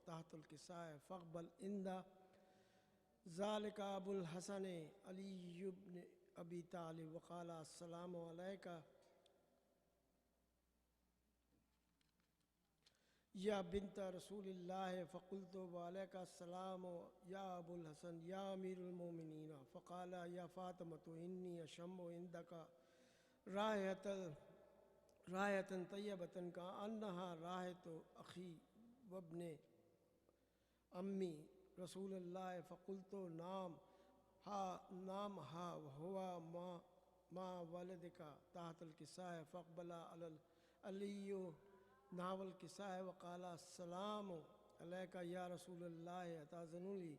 تحت الكساء فاقبل عند ذلك أبو الحسن علي بن أبي طالب وقال السلام عليك يا بنت رسول الله فقلت وعليك السلام يا أبو الحسن يا أمير المؤمنين فقال يا فاطمة إني أشم عندك راية طيبة كأنها راية أخي وابن أمي رسول الله فقلت نعم ها وهو ما ولدك تحت الكساء فاقبل علي نحو الكساء وقال السلام عليك يا رسول الله أتأذن لي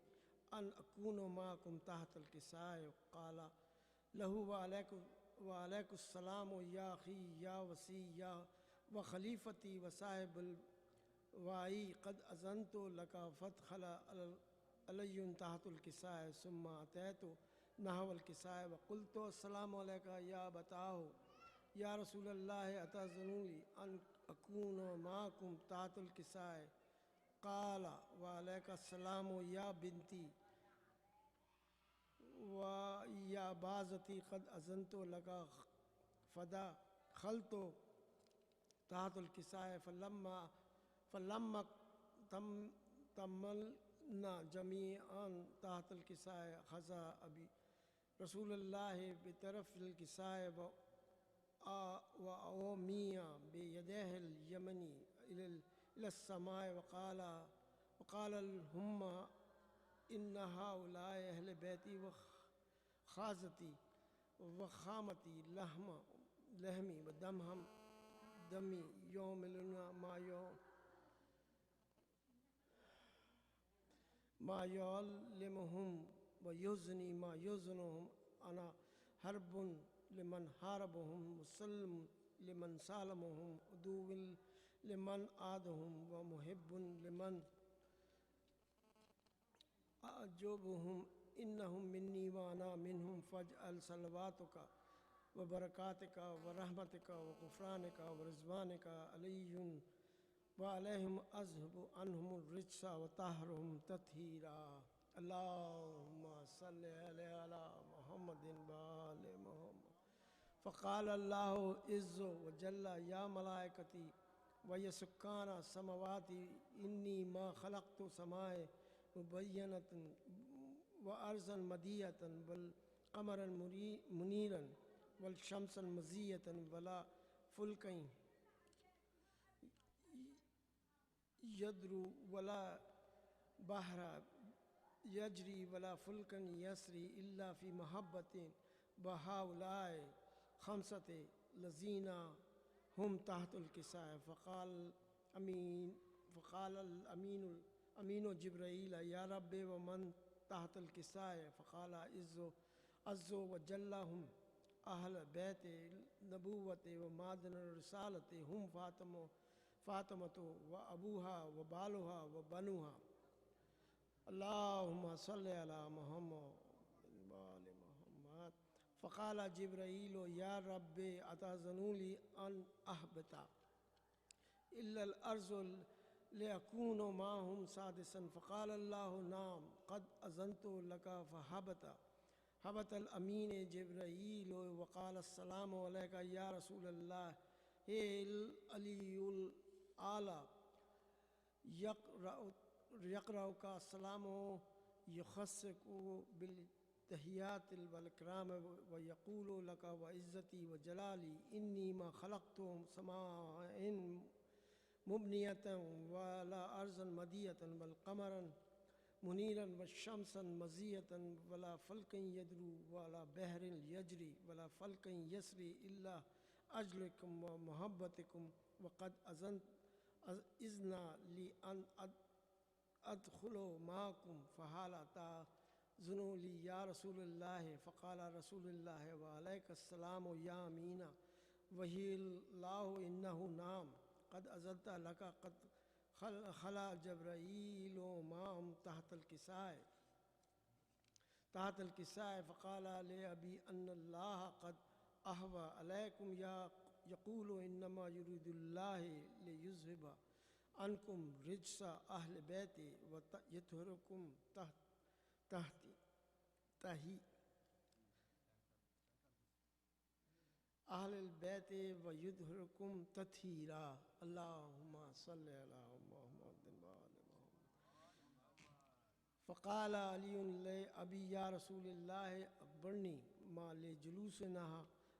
أن أكون معكم تحت الكساء قال له وعليك السلام يا أخي يا وسي يا وخليفتي وصاحب الوعي قد أذنت لك فادخل علي تحت الكساء ثم أتيت نحو الكساء وقلت السلام عليك يا أبتاه يا رسول الله أتأذن لي أن أكون معكم تحت الكساء قال وعليك السلام يا بنتي ويا بازتي قد أذنت لك فدخلت تحت الكساء فلما تملنا جميعا تحت الكساء أخذ أبي رسول الله بطرف الكساء وأومي بيده اليمني إلى السماء وقال هم إن هؤلاء أهل بيتي وخازتي وخامتي لحمي دمي يوملون ما يعلمهم ويزني ما يزنهم أنا حرب لمن حاربهم مسلم لمن سالمهم عدو لمن عادهم ومحب لمن أعجبهم إنهم مني وأنا منهم فاجعل صلواتك وبركاتك ورحمتك وغفرانك ورضوانك عليهم وعليهم أذهب عنهم الرجس وطهرهم تطهيرا اللهم صل على محمد وآل محمد فقال الله عز وجل يا ملائكتي ويا سكان السماوات إني ما خلقت سماء مبينة وأرضا مدية والقمر منيرا والشمس مزية ولا فلكا يدرو ولا بحر يجري ولا فلكا يسري إلا في محبة وهؤلاء خمسة الذين هم تحت الكساء فقال الأمين جبرائيل يا رب ومن تحت الكساء فقال عز وجل هم أهل بيت النبوة ومعدن الرسالة هم فاطمة وأبوها وبالها وبنوها اللهم صل على محمد وآل محمد فقال جبرائيل يا رب أتأذن لي أن أهبط إلا الأرض ليكون معهم سادسا فقال الله نعم قد أذنت لك هبط الأمين جبرائيل وقال السلام عليك يا رسول الله العلي الأعلى يقرأك السلام يخصك بالتحيات والإكرام ويقول لك وعزتي وجلالي إني ما خلقت سماء مبنية ولا أرضا مدية والقمر منيرا والشمس مزية ولا فلك يدرو ولا بحر يجري ولا فلك يسري إلا أجلكم ومحبتكم وقد إذن لي أن أدخل معكم فهل تأذنوا لي يا رسول الله فقال رسول الله وعليك السلام يا أمين وهي الله إنه نعم قد أذنت لك قد خلا جبرائيل معهم تحت الكساء فقال لأبي أن الله قد أهوى عليكم يقول إنما يريد الله ليذهب عنکم رجس اہل بیت و یطہرکم تہی اہل البیت و یطہرکم تطہیرا اللہم صلی علی محمد وآل محمد۔ فقال علی لأبی یا رسول اللہ اخبرنی ما لجلوسنا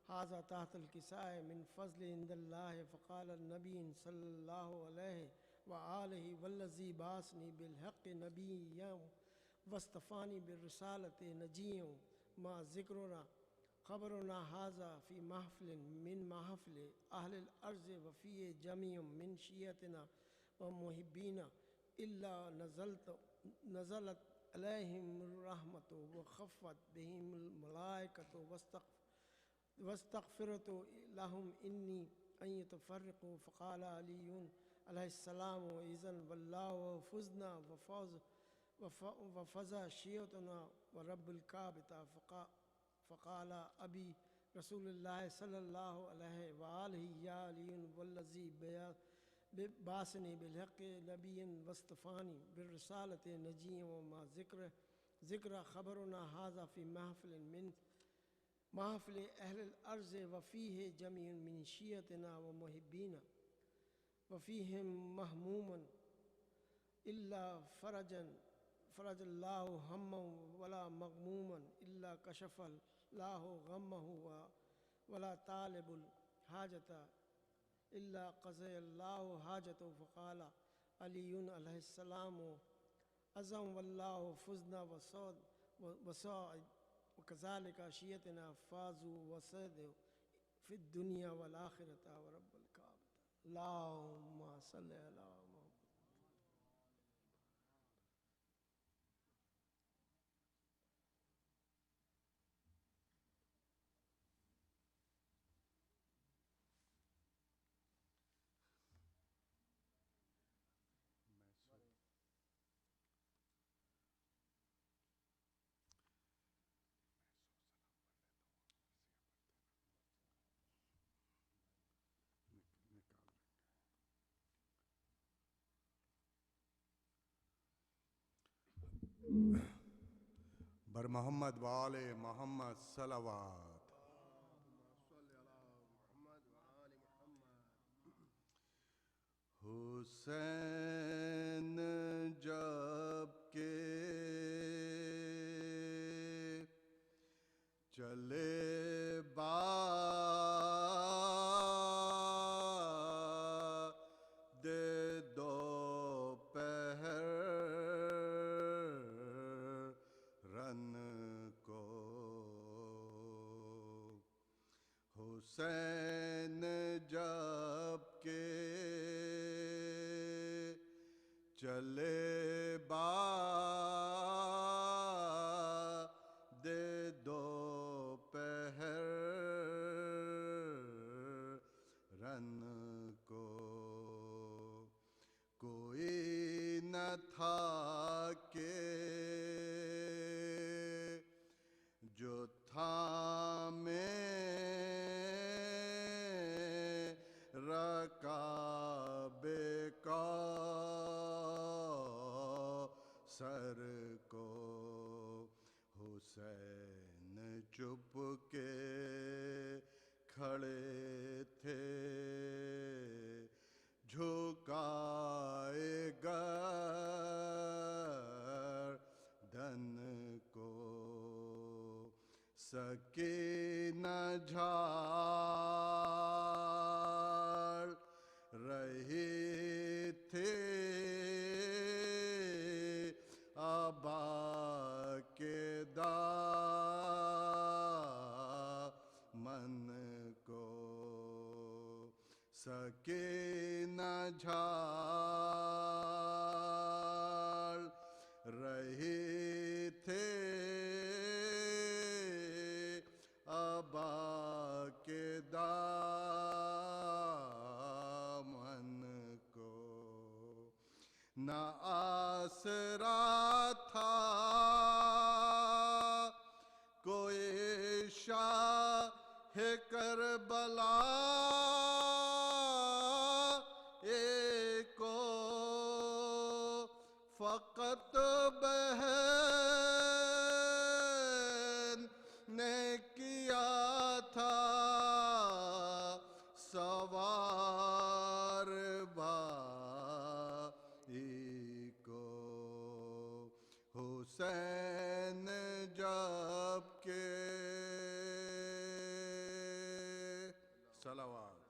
هذا تحت الكساء من فضل عند اللہ فقال النبی صلی اللہ علیہ وآلہ والذی بعثنی بالحق نبیا واصطفانی بالرسالۃ نجیا ما ذکرنا خبرنا هذا فی محفل من محفل اہل الارض وفی جميع من شیعتنا ومحبینا الا نزلت علیہم الرحمۃ وخفت بہم الملائکۃ واستغفرت لهم انی ان یتفرقوا فقال علی علیہ السلام اذن واللہ فزنا وفزا شیعتنا ورب الکعبۃ فقال ابی رسول اللہ صلی اللہ علیہ وآلہ یا علی والذی بعثنی بالحق نبیا واصطفانی بالرسالۃ نجیا وما ذکر خبرنا هذا فی محفل من محفل اہل الارض وفیہ جمیع من شیعتنا ومحبینا وفیہم مہموما الا فرج اللہ ہما ولا مغموما الا کشف اللہ غمہ ولا طالب الحاجۃ الا قضى اللہ حاجتہ فقال علی علیہ السلام اعظم واللہ فزنا وسعد وكذلك شیعتنا فازوا وسعدوا في الدنيا والآخرة ورب الكعبة اللهم صل على محمد۔ بر محمد وآل محمد صلوات۔ حسین جب کہ چلے بعد دوپہر رن کو، حسین جب کہ چلے بعد دوپہر رن کو، کوئی نہ تھا کہ جو تھامے رکابے کوثر کو، حسین چپ کے کھڑے تھے جھکائے گردن کو، سکینہ جھاڑ رہی تھی ابا کے دامن کو، سکینہ جھاڑ رہی تھی ابا کے دامن کو، نہ آسرا تھا کوئی شاہ کربلا ایک فقط بہن نے کیا تھا سوار بھائی کو، حسین جب کہ صلوات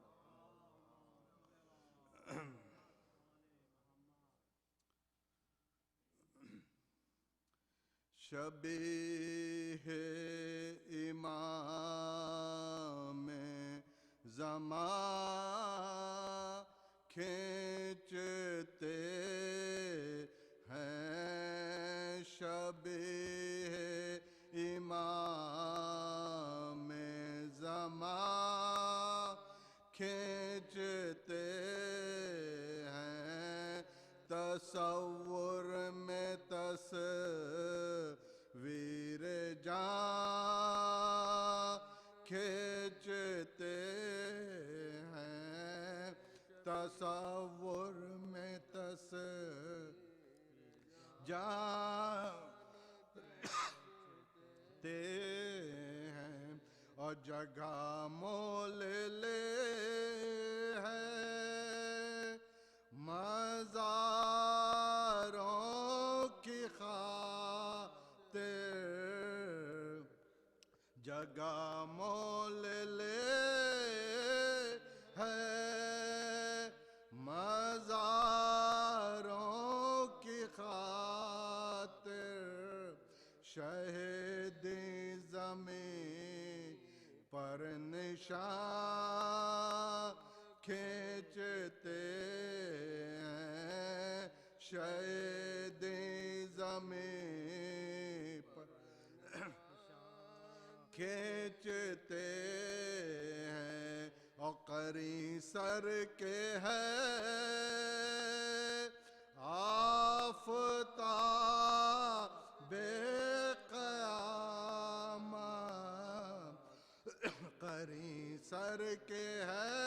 شبیہ امام زمان کھینچتے ہیں، شبیہ امام زمان کھینچتے ہیں، تصور میں تصویر جان کھینچتے ہیں، تصور میں تصویر جانتے ہیں، اور جگہ مول لے ہیں مزاروں کی خاطر، جگہ مول لے ہے مزاروں کی خاطر، شہید زمین پر نشان کھینچتے ہیں، شہید زمین پر کھینچتے ہیں، اور قری سر کے ہے آفتاب قیامت، قری سر کے ہے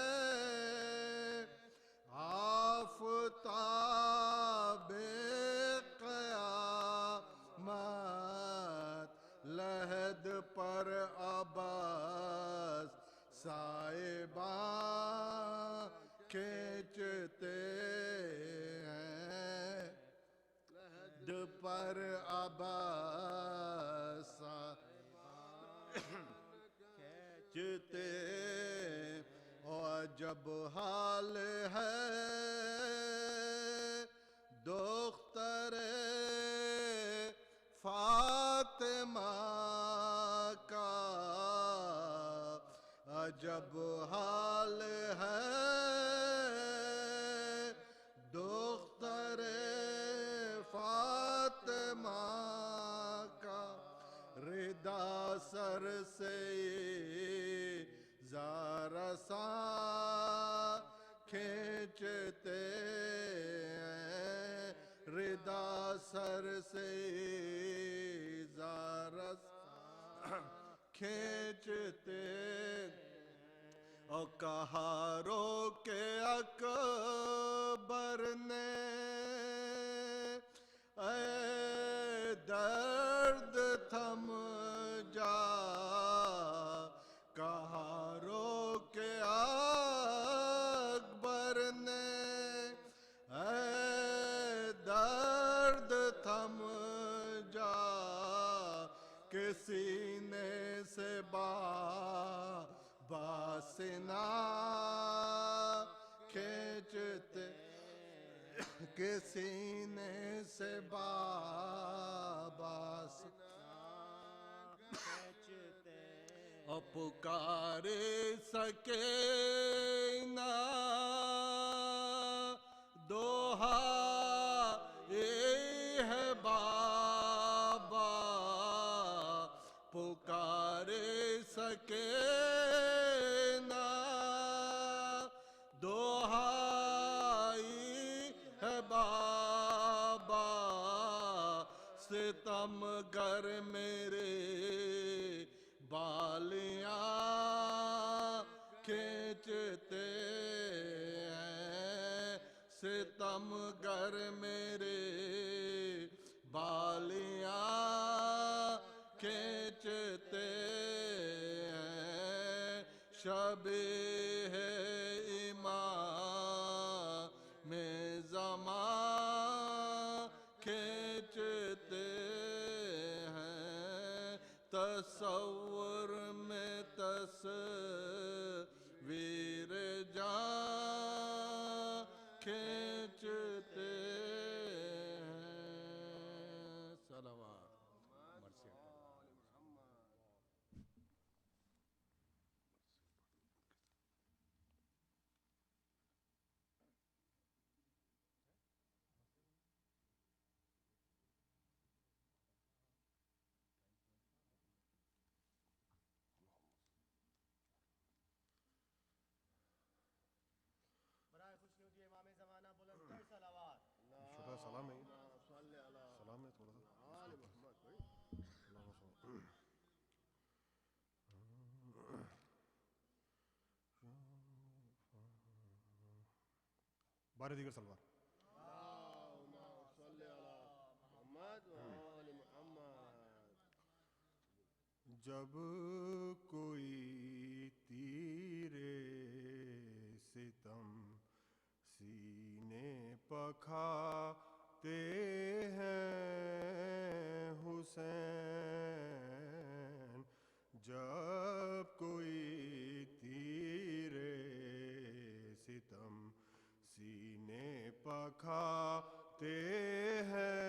آفتاب قیامت، لحد پر عباس صاحبان کھینچتے ہیں، لحد پر عباس کھینچتے، اور جب حال ہے دختر فاطمہ کا، عجب حال ہے دختر فاطمہ کا، ردا سر سے زارساں کھینچتے ہیں، ردا سر سے زارساں کھینچتے، اور کہا رو کے اکبر نے اے درد تھم جا، کہا رو کے اکبر نے اے درد تھم جا، کہ سینے سے باسنا کھینچتے، کہ سینے سے باسنا کھینچتے، اور پکار سکے نہ دوہا ہے بابا، پکار سکے نہ دہائی ہے بابا، ستم گر میرے بالیاں کھینچتے ہیں، ستم گر میرے شبیہ امام زمان کھینچتے ہیں تصور میں تصویر جان کھینچتے ہیں صلوات برائے خوش نیوزی امام زمانہ بلند کر صلوات شکر سلام ہے سلام ہے تھوڑا سا بارہ دیگر سلوار جب کوئی تیرے ستم سینے پکھاتے ہیں حسین جب کوئی تیرے ستم سینے پکھاتے ہیں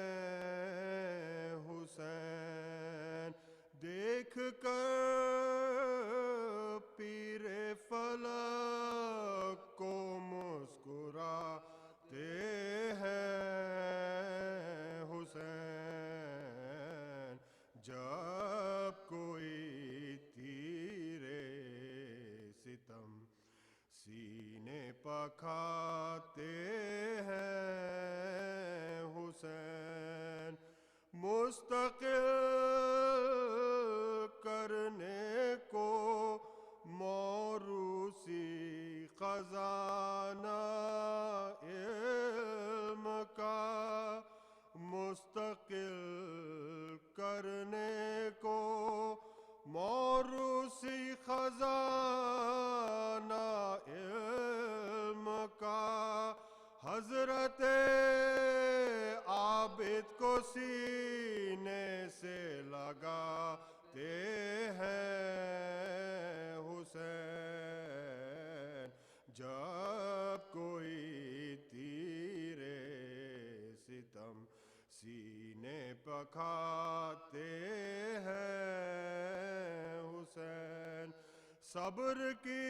حسین دیکھ کر پیر فلک کو مسکراتے ہیں حسین جب کوئی تیرے ستم سینے پکھاتے ہیں حسین مستقل کرنے کو موروثی خزانہ علم کا مستقل کرنے کو موروثی خزانہ علم کا حضرت عابد کو سینے سے لگاتے ہیں حسین جب کوئی تیرے ستم سینے پکھاتے ہیں حسین صبر کی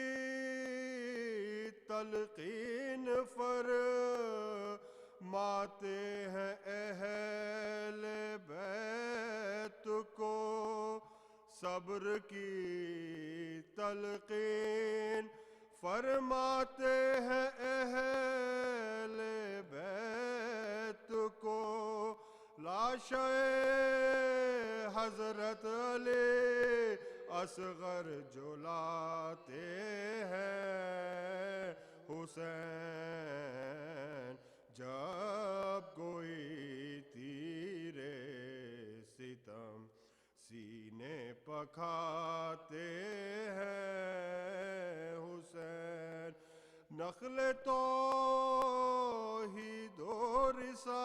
تلقین فرماتے ہیں اہل بیت کو صبر کی تلقین فرماتے ہیں اہل بیت کو لاشے حضرت علی اصغر جلاتے ہیں حسین جب کوئی تیرے ستم سینے پکھاتے ہیں حسین نخل توحید و رسالت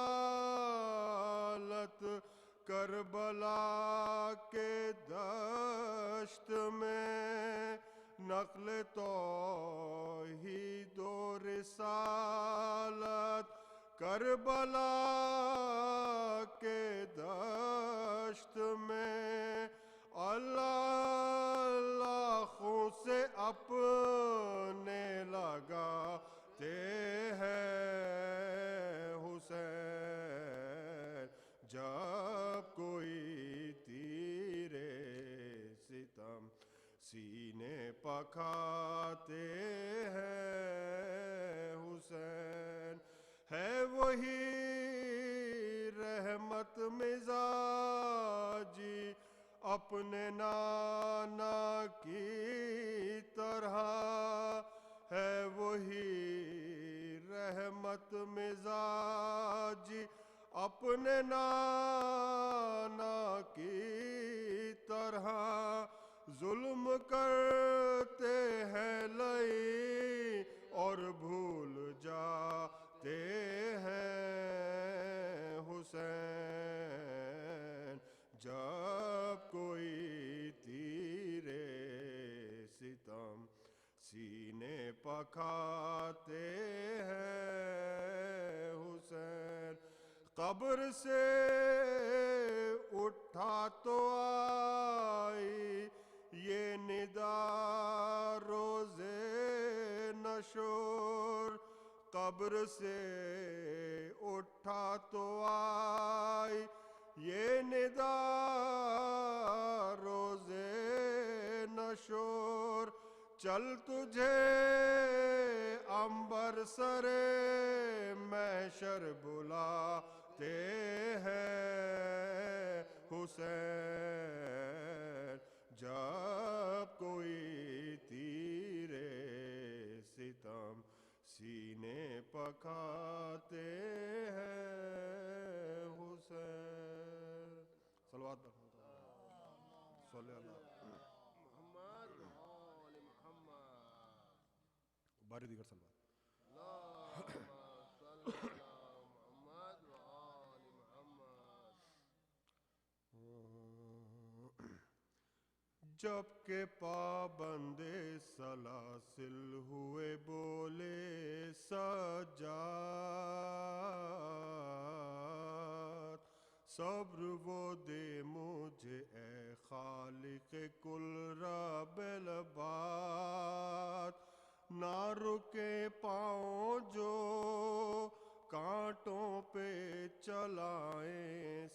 کربلا کے دشت میں نقل توحید و رسالت کربلا کے دشت میں اللہ لاکھوں سے اپنے لگاتے ہیں حسین جب کوئی تیرے ستم سینے پکھاتے ہیں حسین ہے وہی رحمت مزاجی اپنے نانا کی طرح ہے وہی رحمت مزاجی اپنے نانا کی طرح ظلم کرتے ہیں لئی اور بھول جاتے ہیں حسین جب کوئی تیرے ستم سینے پکھاتے ہیں حسین قبر سے اٹھا تو آئی یہ ندا روزے نشور قبر سے اٹھا تو آئی یہ ندا روزے نشور چل تجھے عنبر سرے محشر بلاتے ہیں حسین جب کوئی تیرے ستم سینے پکھاتے ہیں حسین صلوات پڑھو صلی اللہ محمد آل محمد باری دیگر صلوات اللہم صل علی محمد وآل محمد جب کہ پابند سلاسل ہوئے بولے سجاد صبر وہ دے مجھے اے خالق کل رب العباد نہ رکے پاؤں جو کانٹوں پہ چلائیں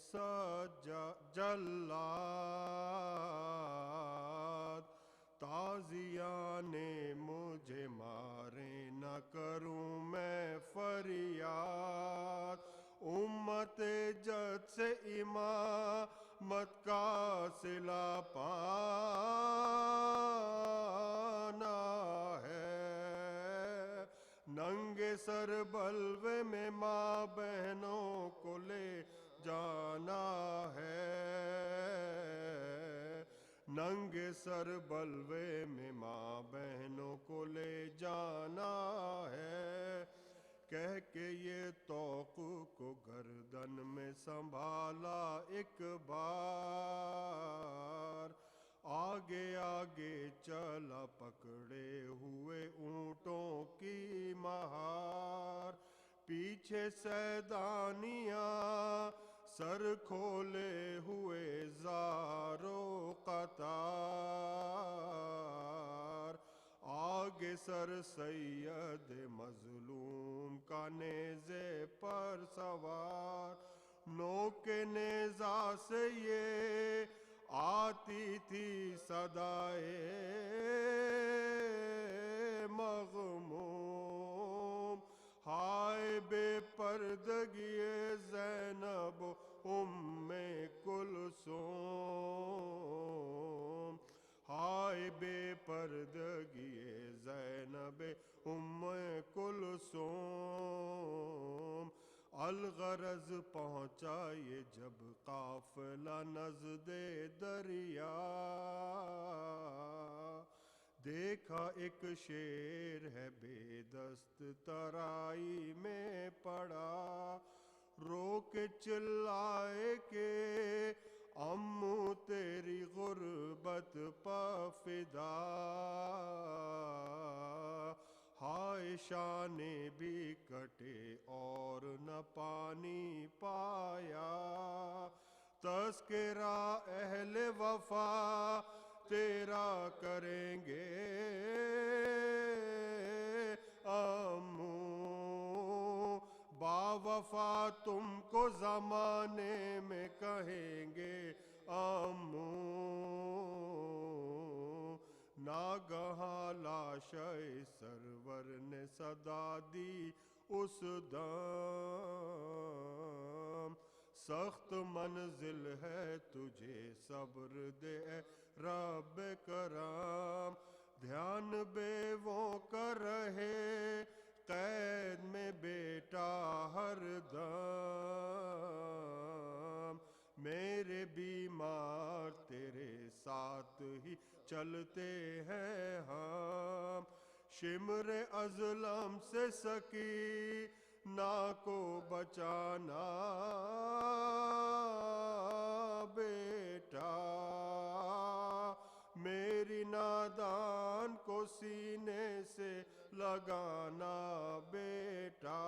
جلاد تازیان مجھے مارے نہ کروں میں فریاد امت جد سے امامت کا صلہ پانا ہے ننگے سر بلوے میں ماں بہنوں کو لے جانا ہے ننگے سر بلوے میں ماں بہنوں کو لے جانا ہے کہہ کے یہ توق کو گردن میں سنبھالا ایک بار آگے آگے چلا پکڑے ہوئے اونٹوں کی مہار پیچھے سیدانیاں سر کھولے ہوئے زارو قطار آگے سر سید مظلوم کا نیزے پر سوار نوک نیزہ سے یہ آتی تھی صدائے مغموم ہائے بے پردگی زینب ام کلثوم ہائے بے پردگی زینب ام کلثوم الغرض پہنچا یہ جب قافلہ نزد دریا دیکھا ایک شیر ہے بے دست ترائی میں پڑا رو کے چلائے کہ امو تیری غربت پا فدا ہائے شانے بھی کٹے اور نہ پانی پایا تذکرہ اہل وفا تیرا کریں گے امو با وفا تم کو زمانے میں کہیں گے امو ناگہاں لاشِ سرور نے صدا دی اس دم سخت منزل ہے تجھے صبر دے رب کرم دھیان بیووں کا رہے قید میں بیٹا ہر دم میرے بیمار تیرے ساتھ ہی چلتے ہیں ہم شمر ازلم سے سکینہ کو بچانا بیٹا میری نادان کو سینے سے لگانا بیٹا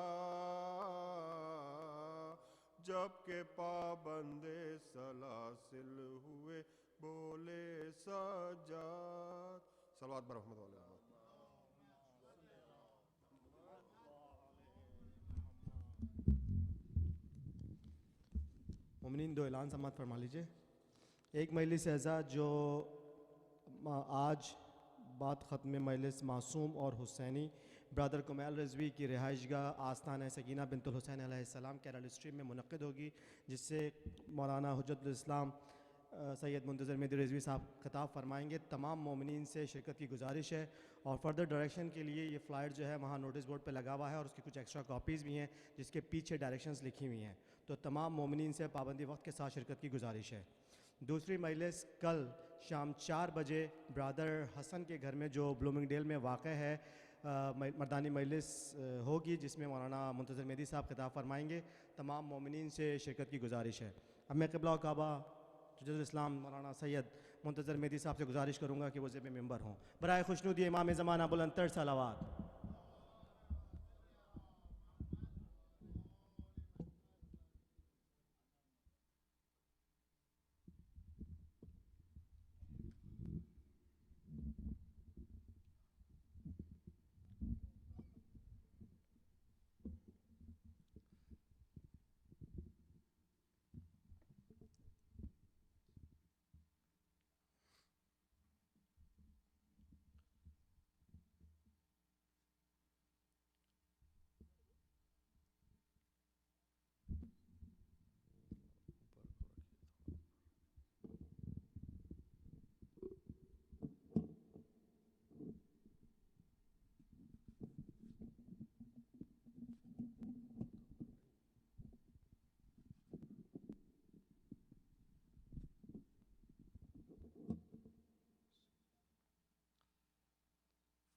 جب کہ پابندے سلاسل ہوئے بولے سجاد صلوات بر محمد علیہ وسلم. مومنین دو اعلان سماعت فرما لیجیے. ایک مجلس اعزاز جو آج بعد ختم مجلس معصوم اور حسینی برادر کمیل رضوی کی رہائش گاہ آستانہ سکینہ بنت الحسین علیہ السلام کیرل اسٹریم میں منعقد ہوگی، جس سے مولانا حجت الاسلام سید منتظر مہدی رضوی صاحب خطاب فرمائیں گے. تمام مومنین سے شرکت کی گزارش ہے اور فردر ڈائریکشن کے لیے یہ فلائر جو ہے وہاں نوٹس بورڈ پہ لگا ہوا ہے اور اس کی کچھ ایکسٹرا کاپیز بھی ہیں جس کے پیچھے ڈائریکشنز لکھی ہوئی ہیں. تو تمام مومنین سے پابندی وقت کے ساتھ شرکت کی گزارش ہے. دوسری مجلس کل شام 4 بجے برادر حسن کے گھر میں جو بلومنگ ڈیل میں واقع ہے مردانی مجلس ہوگی، جس میں مولانا منتظر مہدی صاحب خطاب فرمائیں گے. تمام مومنین سے شرکت کی گزارش ہے. اب میں قبلہ و کعبہ حجت الاسلام مولانا سید منتظر مہدی صاحب سے گزارش کروں گا کہ وہ ذیب ممبر ہوں. برائے خوشنودی امام زمانہ بلند تر صلوات.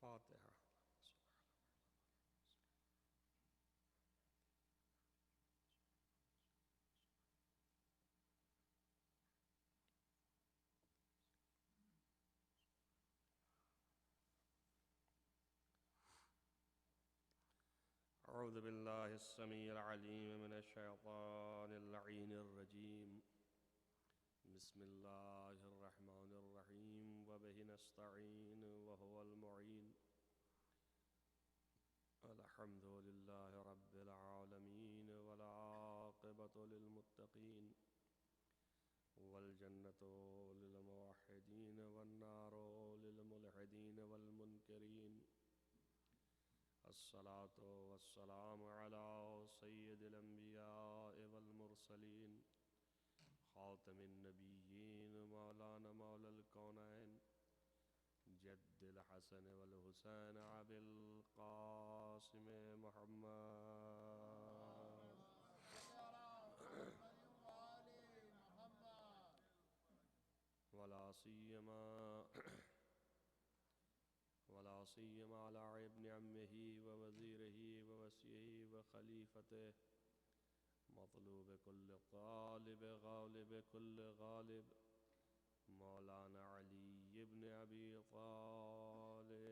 فاتحہ. اعوذ باللہ السمیع العلیم من الشیطان اللعین الرجیم. بسم اللہ الرحمن الرحیم وبہ نستعین وهو المعین. الحمد للہ رب العالمین والعاقبۃ للمتقین والجنۃ للموحدین والنار للملحدین والمنکرین. الصلاة والسلام علی سید الانبیاء والمرسلین خاتم النبیین مولانا مولا الکونین جد الحسن والحسین ابی القاسم محمد ولا سیما علی ابن عمہ ووزیرہ ووصیہ وخلیفتہ مطلوب کل طالب غالب کل غالب مولانا علی ابن ابی طالب.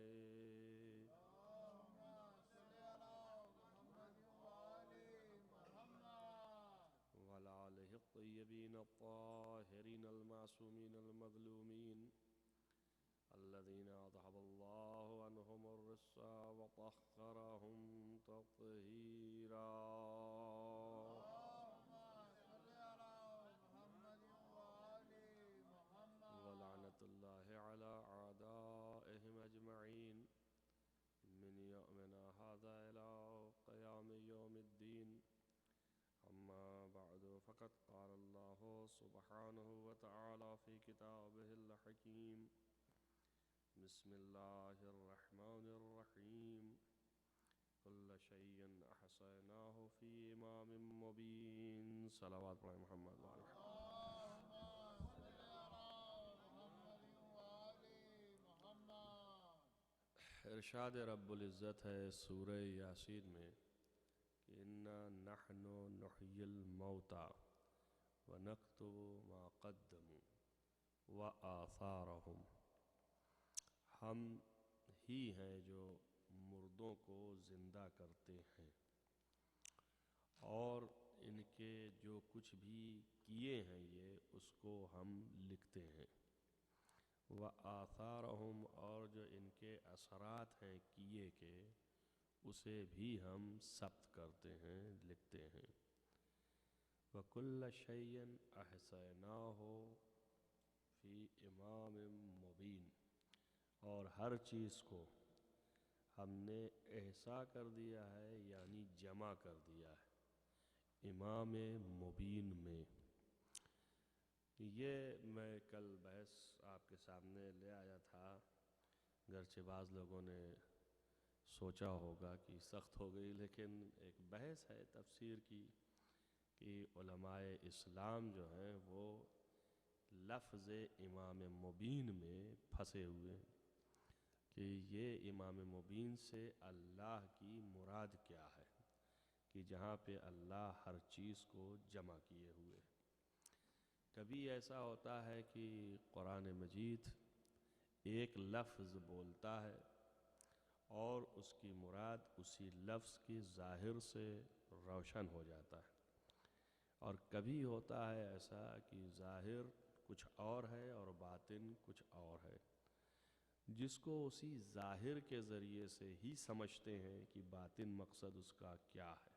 وعلى آلہ الطیبین الطاہرین المعصومین المظلومین الذین اذهب اللہ عنہم الرجس وطہرہم تطہیرا. ولعنۃ اللہ علی اعدائہم اجمعین من یومنا ھذا الی قیام یوم الدین. اما بعد فقد قال اللہ سبحانہ وتعالی فی کتابہ الحکیم. بسم اللہ الرحمن الرحیم. کل شیء احصیناہ فی امام مبین. صلوات پڑھیں محمد وعلی محمد. ارشاد رب العزت ہے سورہ یاسین میں کہ انا نحن نحیی الموتى ونکتب ما قدموا وآثارهم، ہم ہی ہیں جو مردوں کو زندہ کرتے ہیں اور ان کے جو کچھ بھی کیے ہیں یہ اس کو ہم لکھتے ہیں، وآثارهم، اور جو ان کے اثرات ہیں کیے کے اسے بھی ہم ثبت کرتے ہیں، لکھتے ہیں۔ وَكُلَّ شَيْءٍ أَحْصَيْنَاهُ فِي إِمَامٍ مُبِينٍ، اور ہر چیز کو ہم نے احصا کر دیا ہے یعنی جمع کر دیا ہے امام مبین میں۔ یہ میں کل بحث آپ کے سامنے لے آیا تھا، گرچہ بعض لوگوں نے سوچا ہوگا کہ سخت ہو گئی، لیکن ایک بحث ہے تفسیر کی کہ علماء اسلام جو ہیں وہ لفظ امام مبین میں پھنسے ہوئے ہیں کہ یہ امام مبین سے اللہ کی مراد کیا ہے، کہ جہاں پہ اللہ ہر چیز کو جمع کیے ہوئے۔ کبھی ایسا ہوتا ہے کہ قرآن مجید ایک لفظ بولتا ہے اور اس کی مراد اسی لفظ کی ظاہر سے روشن ہو جاتا ہے، اور کبھی ہوتا ہے ایسا کہ ظاہر کچھ اور ہے اور باطن کچھ اور ہے، جس کو اسی ظاہر کے ذریعے سے ہی سمجھتے ہیں کہ باطن مقصد اس کا کیا ہے،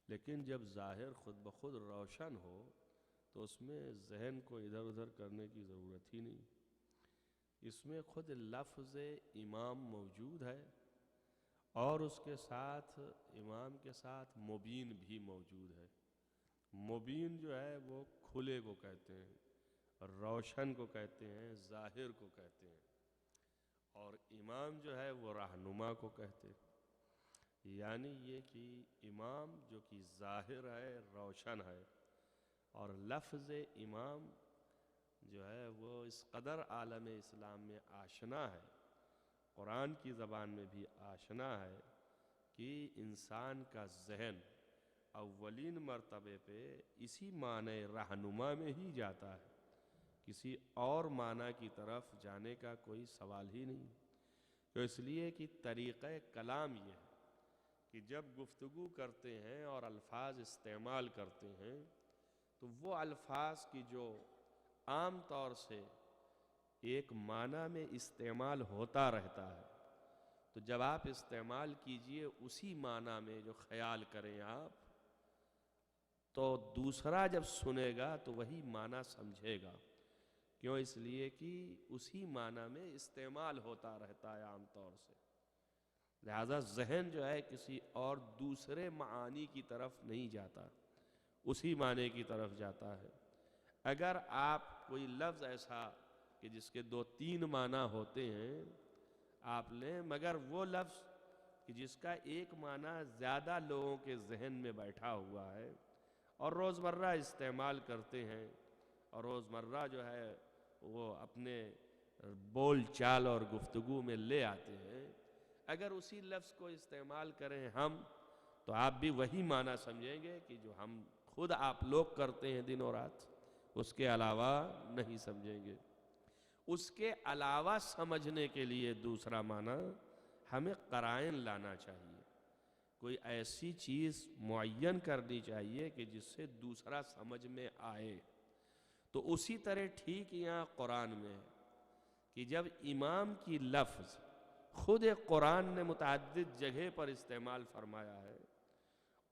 لیکن جب ظاہر خود بخود روشن ہو تو اس میں ذہن کو ادھر ادھر کرنے کی ضرورت ہی نہیں، اس میں خود لفظ امام موجود ہے اور اس کے ساتھ امام کے ساتھ مبین بھی موجود ہے۔ مبین جو ہے وہ کھلے کو کہتے ہیں، روشن کو کہتے ہیں، ظاہر کو کہتے ہیں، اور امام جو ہے وہ رہنما کو کہتے ہیں، یعنی یہ کہ امام جو کہ ظاہر ہے، روشن ہے، اور لفظ امام جو ہے وہ اس قدر عالم اسلام میں آشنا ہے، قرآن کی زبان میں بھی آشنا ہے کہ انسان کا ذہن اولین مرتبے پہ اسی معنی رہنما میں ہی جاتا ہے، کسی اور معنی کی طرف جانے کا کوئی سوال ہی نہیں، تو اس لیے کہ طریقہ کلام یہ ہے کہ جب گفتگو کرتے ہیں اور الفاظ استعمال کرتے ہیں تو وہ الفاظ کی جو عام طور سے ایک معنی میں استعمال ہوتا رہتا ہے، تو جب آپ استعمال کیجئے اسی معنی میں جو خیال کریں آپ، تو دوسرا جب سنے گا تو وہی معنی سمجھے گا، کیوں؟ اس لیے کہ اسی معنی میں استعمال ہوتا رہتا ہے عام طور سے، لہذا ذہن جو ہے کسی اور دوسرے معانی کی طرف نہیں جاتا، اسی معنی کی طرف جاتا ہے۔ اگر آپ کوئی لفظ ایسا کہ جس کے 2-3 معنی ہوتے ہیں آپ لیں، مگر وہ لفظ کہ جس کا ایک معنی زیادہ لوگوں کے ذہن میں بیٹھا ہوا ہے اور روزمرہ استعمال کرتے ہیں اور روزمرہ جو ہے وہ اپنے بول چال اور گفتگو میں لے آتے ہیں، اگر اسی لفظ کو استعمال کریں ہم تو آپ بھی وہی معنی سمجھیں گے کہ جو ہم خود آپ لوگ کرتے ہیں دن اور رات، اس کے علاوہ نہیں سمجھیں گے۔ اس کے علاوہ سمجھنے کے لیے دوسرا معنی ہمیں قرائن لانا چاہیے، کوئی ایسی چیز معین کرنی چاہیے کہ جس سے دوسرا سمجھ میں آئے۔ تو اسی طرح ٹھیک یہاں قرآن میں ہے کہ جب امام کی لفظ خود قرآن نے متعدد جگہ پر استعمال فرمایا ہے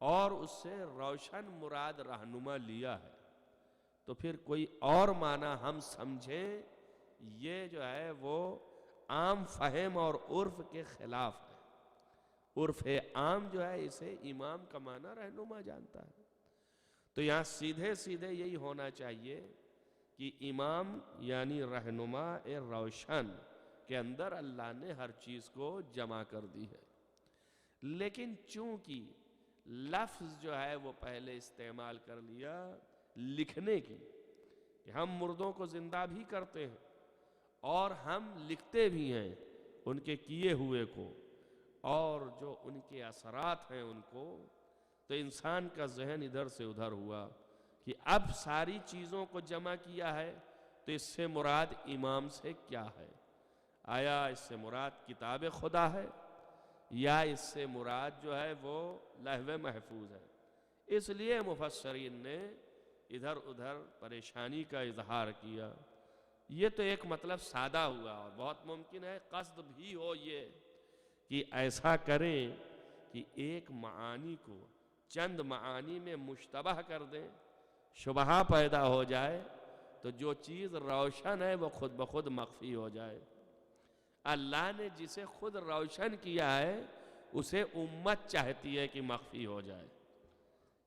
اور اس سے روشن مراد رہنما لیا ہے، تو پھر کوئی اور معنی ہم سمجھیں یہ جو ہے وہ عام فہم اور عرف کے خلاف ہے۔ عرف عام جو ہے اسے امام کا معنی رہنما جانتا ہے، تو یہاں سیدھے سیدھے یہی ہونا چاہیے کہ امام یعنی رہنما روشن کے اندر اللہ نے ہر چیز کو جمع کر دی ہے، لیکن چونکہ لفظ جو ہے وہ پہلے استعمال کر لیا لکھنے کی کہ ہم مردوں کو زندہ بھی کرتے ہیں اور ہم لکھتے بھی ہیں ان کے کیے ہوئے کو اور جو ان کے اثرات ہیں ان کو، تو انسان کا ذہن ادھر سے ادھر ہوا کہ اب ساری چیزوں کو جمع کیا ہے تو اس سے مراد امام سے کیا ہے؟ آیا اس سے مراد کتاب خدا ہے یا اس سے مراد جو ہے وہ لوح محفوظ ہے؟ اس لیے مفسرین نے ادھر ادھر پریشانی کا اظہار کیا۔ یہ تو ایک مطلب سادہ ہوا، اور بہت ممکن ہے قصد بھی ہو یہ کہ ایسا کریں کہ ایک معانی کو چند معانی میں مشتبہ کر دیں، شبہہ پیدا ہو جائے تو جو چیز روشن ہے وہ خود بخود مخفی ہو جائے۔ اللہ نے جسے خود روشن کیا ہے اسے امت چاہتی ہے کہ مخفی ہو جائے۔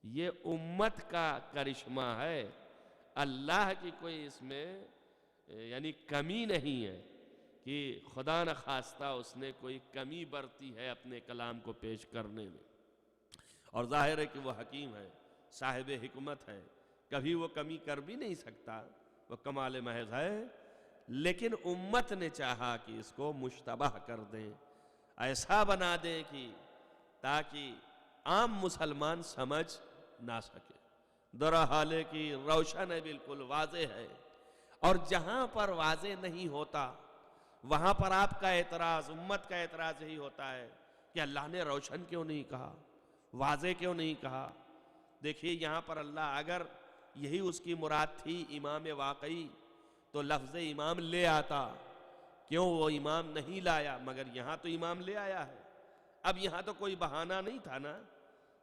یہ امت کا کرشمہ ہے، اللہ کی کوئی اس میں یعنی کمی نہیں ہے کہ خدا نخواستہ اس نے کوئی کمی برتی ہے اپنے کلام کو پیش کرنے میں۔ اور ظاہر ہے کہ وہ حکیم ہے، صاحب حکمت ہے، کبھی وہ کمی کر بھی نہیں سکتا، وہ کمال محض ہے، لیکن امت نے چاہا کہ اس کو مشتبہ کر دیں، ایسا بنا دیں کہ تاکہ عام مسلمان سمجھ نہ سکے۔ درا حالے کی روشن ہے، بالکل واضح ہے، اور جہاں پر واضح نہیں ہوتا وہاں پر آپ کا اعتراض، امت کا اعتراض یہی ہوتا ہے کہ اللہ نے روشن کیوں نہیں کہا، واضح کیوں نہیں کہا؟ دیکھیے یہاں پر اللہ اگر یہی اس کی مراد تھی امام واقعی تو لفظ امام لے آتا، کیوں وہ امام نہیں لایا؟ مگر یہاں تو امام لے آیا ہے۔ اب یہاں تو کوئی بہانہ نہیں تھا نا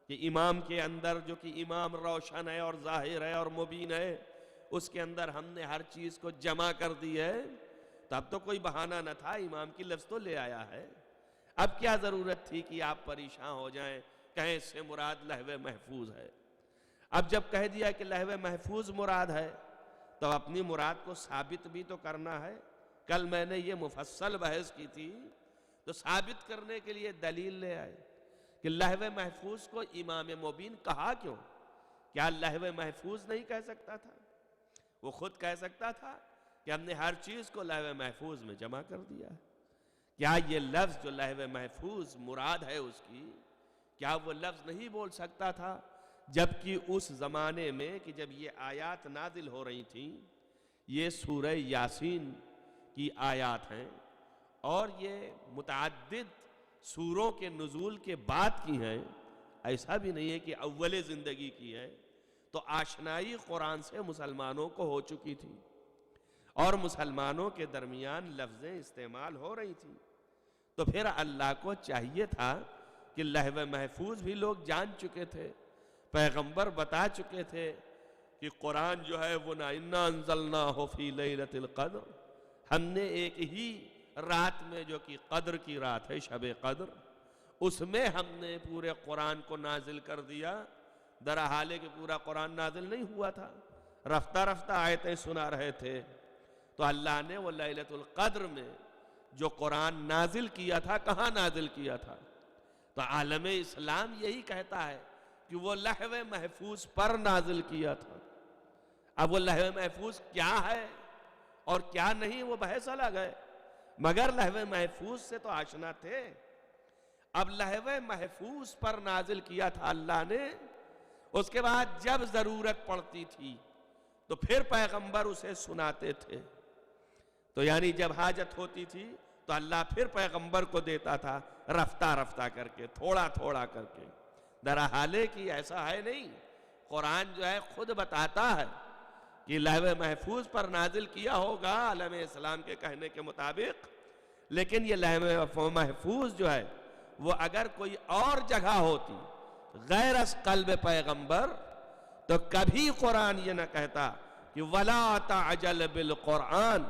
کہ امام کے اندر جو کہ امام روشن ہے اور ظاہر ہے اور مبین ہے، اس کے اندر ہم نے ہر چیز کو جمع کر دی ہے، تو اب تو کوئی بہانہ نہ تھا، امام کی لفظ تو لے آیا ہے۔ اب کیا ضرورت تھی کہ آپ پریشان ہو جائیں، کہیں اس سے مراد لوح محفوظ ہے؟ اب جب کہہ دیا کہ لوح محفوظ مراد ہے تو اپنی مراد کو ثابت بھی تو کرنا ہے۔ کل میں نے یہ مفصل بحث کی تھی، تو ثابت کرنے کے لیے دلیل لے آئے کہ لوح محفوظ کو امام مبین کہا کیوں؟ کیا لوح محفوظ نہیں کہہ سکتا تھا؟ وہ خود کہہ سکتا تھا کہ ہم نے ہر چیز کو لوح محفوظ میں جمع کر دیا ہے۔ کیا یہ لفظ جو لوح محفوظ مراد ہے اس کی، کیا وہ لفظ نہیں بول سکتا تھا؟ جبکہ اس زمانے میں کہ جب یہ آیات نازل ہو رہی تھیں، یہ سورہ یاسین کی آیات ہیں اور یہ متعدد سوروں کے نزول کے بعد کی ہیں، ایسا بھی نہیں ہے کہ اول زندگی کی ہے، تو آشنائی قرآن سے مسلمانوں کو ہو چکی تھی اور مسلمانوں کے درمیان لفظیں استعمال ہو رہی تھیں، تو پھر اللہ کو چاہیے تھا کہ لوح محفوظ بھی لوگ جان چکے تھے، پیغمبر بتا چکے تھے کہ قرآن جو ہے وہ اِنَّا أَنزَلْنَاهُ فِي لَيْلَةِ الْقَدْرِ، ہم نے ایک ہی رات میں جو کہ قدر کی رات ہے، شب قدر، اس میں ہم نے پورے قرآن کو نازل کر دیا۔ درحالے کہ پورا قرآن نازل نہیں ہوا تھا، رفتہ رفتہ آیتیں سنا رہے تھے، تو اللہ نے وہ لیلۃ القدر میں جو قرآن نازل کیا تھا، کہاں نازل کیا تھا؟ تو عالم اسلام یہی کہتا ہے کہ وہ لوح محفوظ پر نازل کیا تھا۔ اب وہ لوح محفوظ کیا ہے اور کیا نہیں وہ بحث الگ ہے، مگر لوح محفوظ سے تو آشنا تھے۔ اب لوح محفوظ پر نازل کیا تھا اللہ نے، اس کے بعد جب ضرورت پڑتی تھی تو پھر پیغمبر اسے سناتے تھے، تو یعنی جب حاجت ہوتی تھی تو اللہ پھر پیغمبر کو دیتا تھا، رفتہ رفتہ کر کے، تھوڑا تھوڑا کر کے۔ درحالے کی ایسا ہے نہیں، قرآن جو ہے خود بتاتا ہے کہ لوح محفوظ پر نازل کیا ہوگا عالم اسلام کے کہنے کے مطابق، لیکن یہ لوح محفوظ جو ہے وہ اگر کوئی اور جگہ ہوتی غیر از قلب پیغمبر تو کبھی قرآن یہ نہ کہتا کہ وَلَا تَعْجَلْ بِالْقُرْآنِ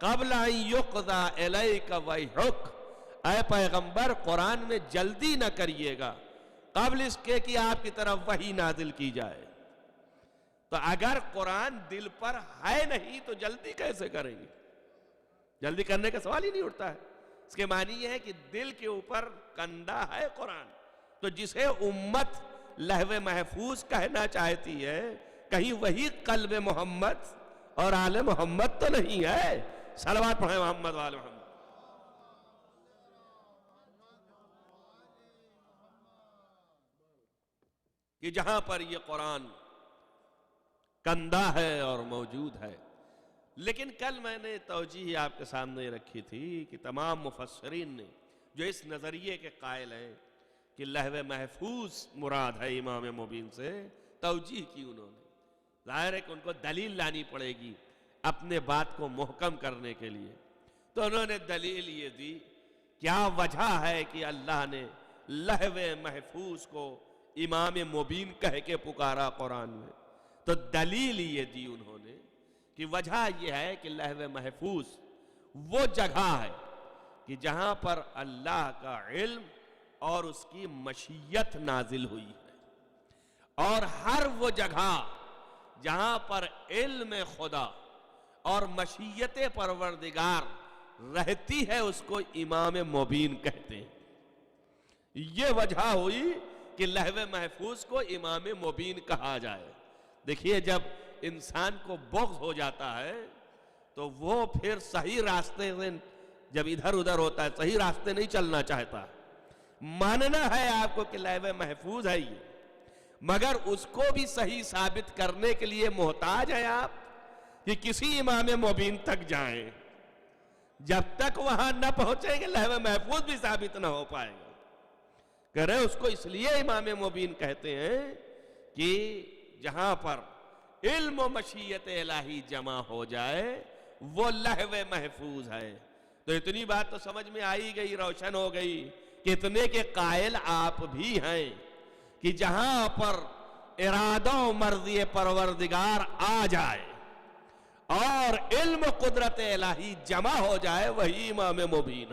قَبْلَ أَن يُقْضَى إِلَيْكَ وَحْيُكَ، اے پیغمبر قرآن میں جلدی نہ کریے گا قبل اس کے کہ آپ کی طرف وحی نازل کی جائے۔ تو اگر قرآن دل پر ہے نہیں تو جلدی کیسے کریں گے؟ جلدی کرنے کا سوال ہی نہیں اٹھتا ہے۔ اس کے معنی یہ ہے کہ دل کے اوپر کندہ ہے قرآن، تو جسے امت لوح محفوظ کہنا چاہتی ہے، کہیں وہی قلب محمد اور آل محمد تو نہیں ہے؟ صلوات پڑھیں محمد وآل محمد۔ کہ جہاں پر یہ قرآن کندہ ہے اور موجود ہے. لیکن کل میں نے توجیہ آپ کے سامنے رکھی تھی کہ تمام مفسرین نے جو اس نظریے کے قائل ہیں کہ لہو محفوظ مراد ہے امام مبین سے، توجیہ کی انہوں نے. ظاہر ہے کہ ان کو دلیل لانی پڑے گی اپنے بات کو محکم کرنے کے لیے. تو انہوں نے دلیل یہ دی، کیا وجہ ہے کہ اللہ نے لہو محفوظ کو امام مبین کہہ کے پکارا قرآن میں؟ تو دلیل یہ دی انہوں نے کہ وجہ یہ ہے کہ لہو محفوظ وہ جگہ ہے کہ جہاں پر اللہ کا علم اور اس کی مشیت نازل ہوئی ہے، اور ہر وہ جگہ جہاں پر علم خدا اور مشیت پروردگار رہتی ہے اس کو امام مبین کہتے ہیں. یہ وجہ ہوئی کہ لہو محفوظ کو امام مبین کہا جائے. دیکھیے جب انسان کو بغض ہو جاتا ہے تو وہ پھر صحیح راستے سے جب ادھر ادھر ہوتا ہے صحیح راستے نہیں چلنا چاہتا. ماننا ہے آپ کو کہ لہو محفوظ ہے یہ، مگر اس کو بھی صحیح ثابت کرنے کے لیے محتاج ہیں آپ کہ کسی امام مبین تک جائیں. جب تک وہاں نہ پہنچیں گے لہو محفوظ بھی ثابت نہ ہو پائے گا. کہہ رہے اس کو اس لیے امام مبین کہتے ہیں کہ جہاں پر علم و مشیت الہی جمع ہو جائے وہ لہو محفوظ ہے. تو اتنی بات تو سمجھ میں آئی گئی، روشن ہو گئی کہ اتنے کے قائل آپ بھی ہیں کہ جہاں پر ارادہ و مرضی پروردگار آ جائے اور علم قدرت الہی جمع ہو جائے وہی امام مبین.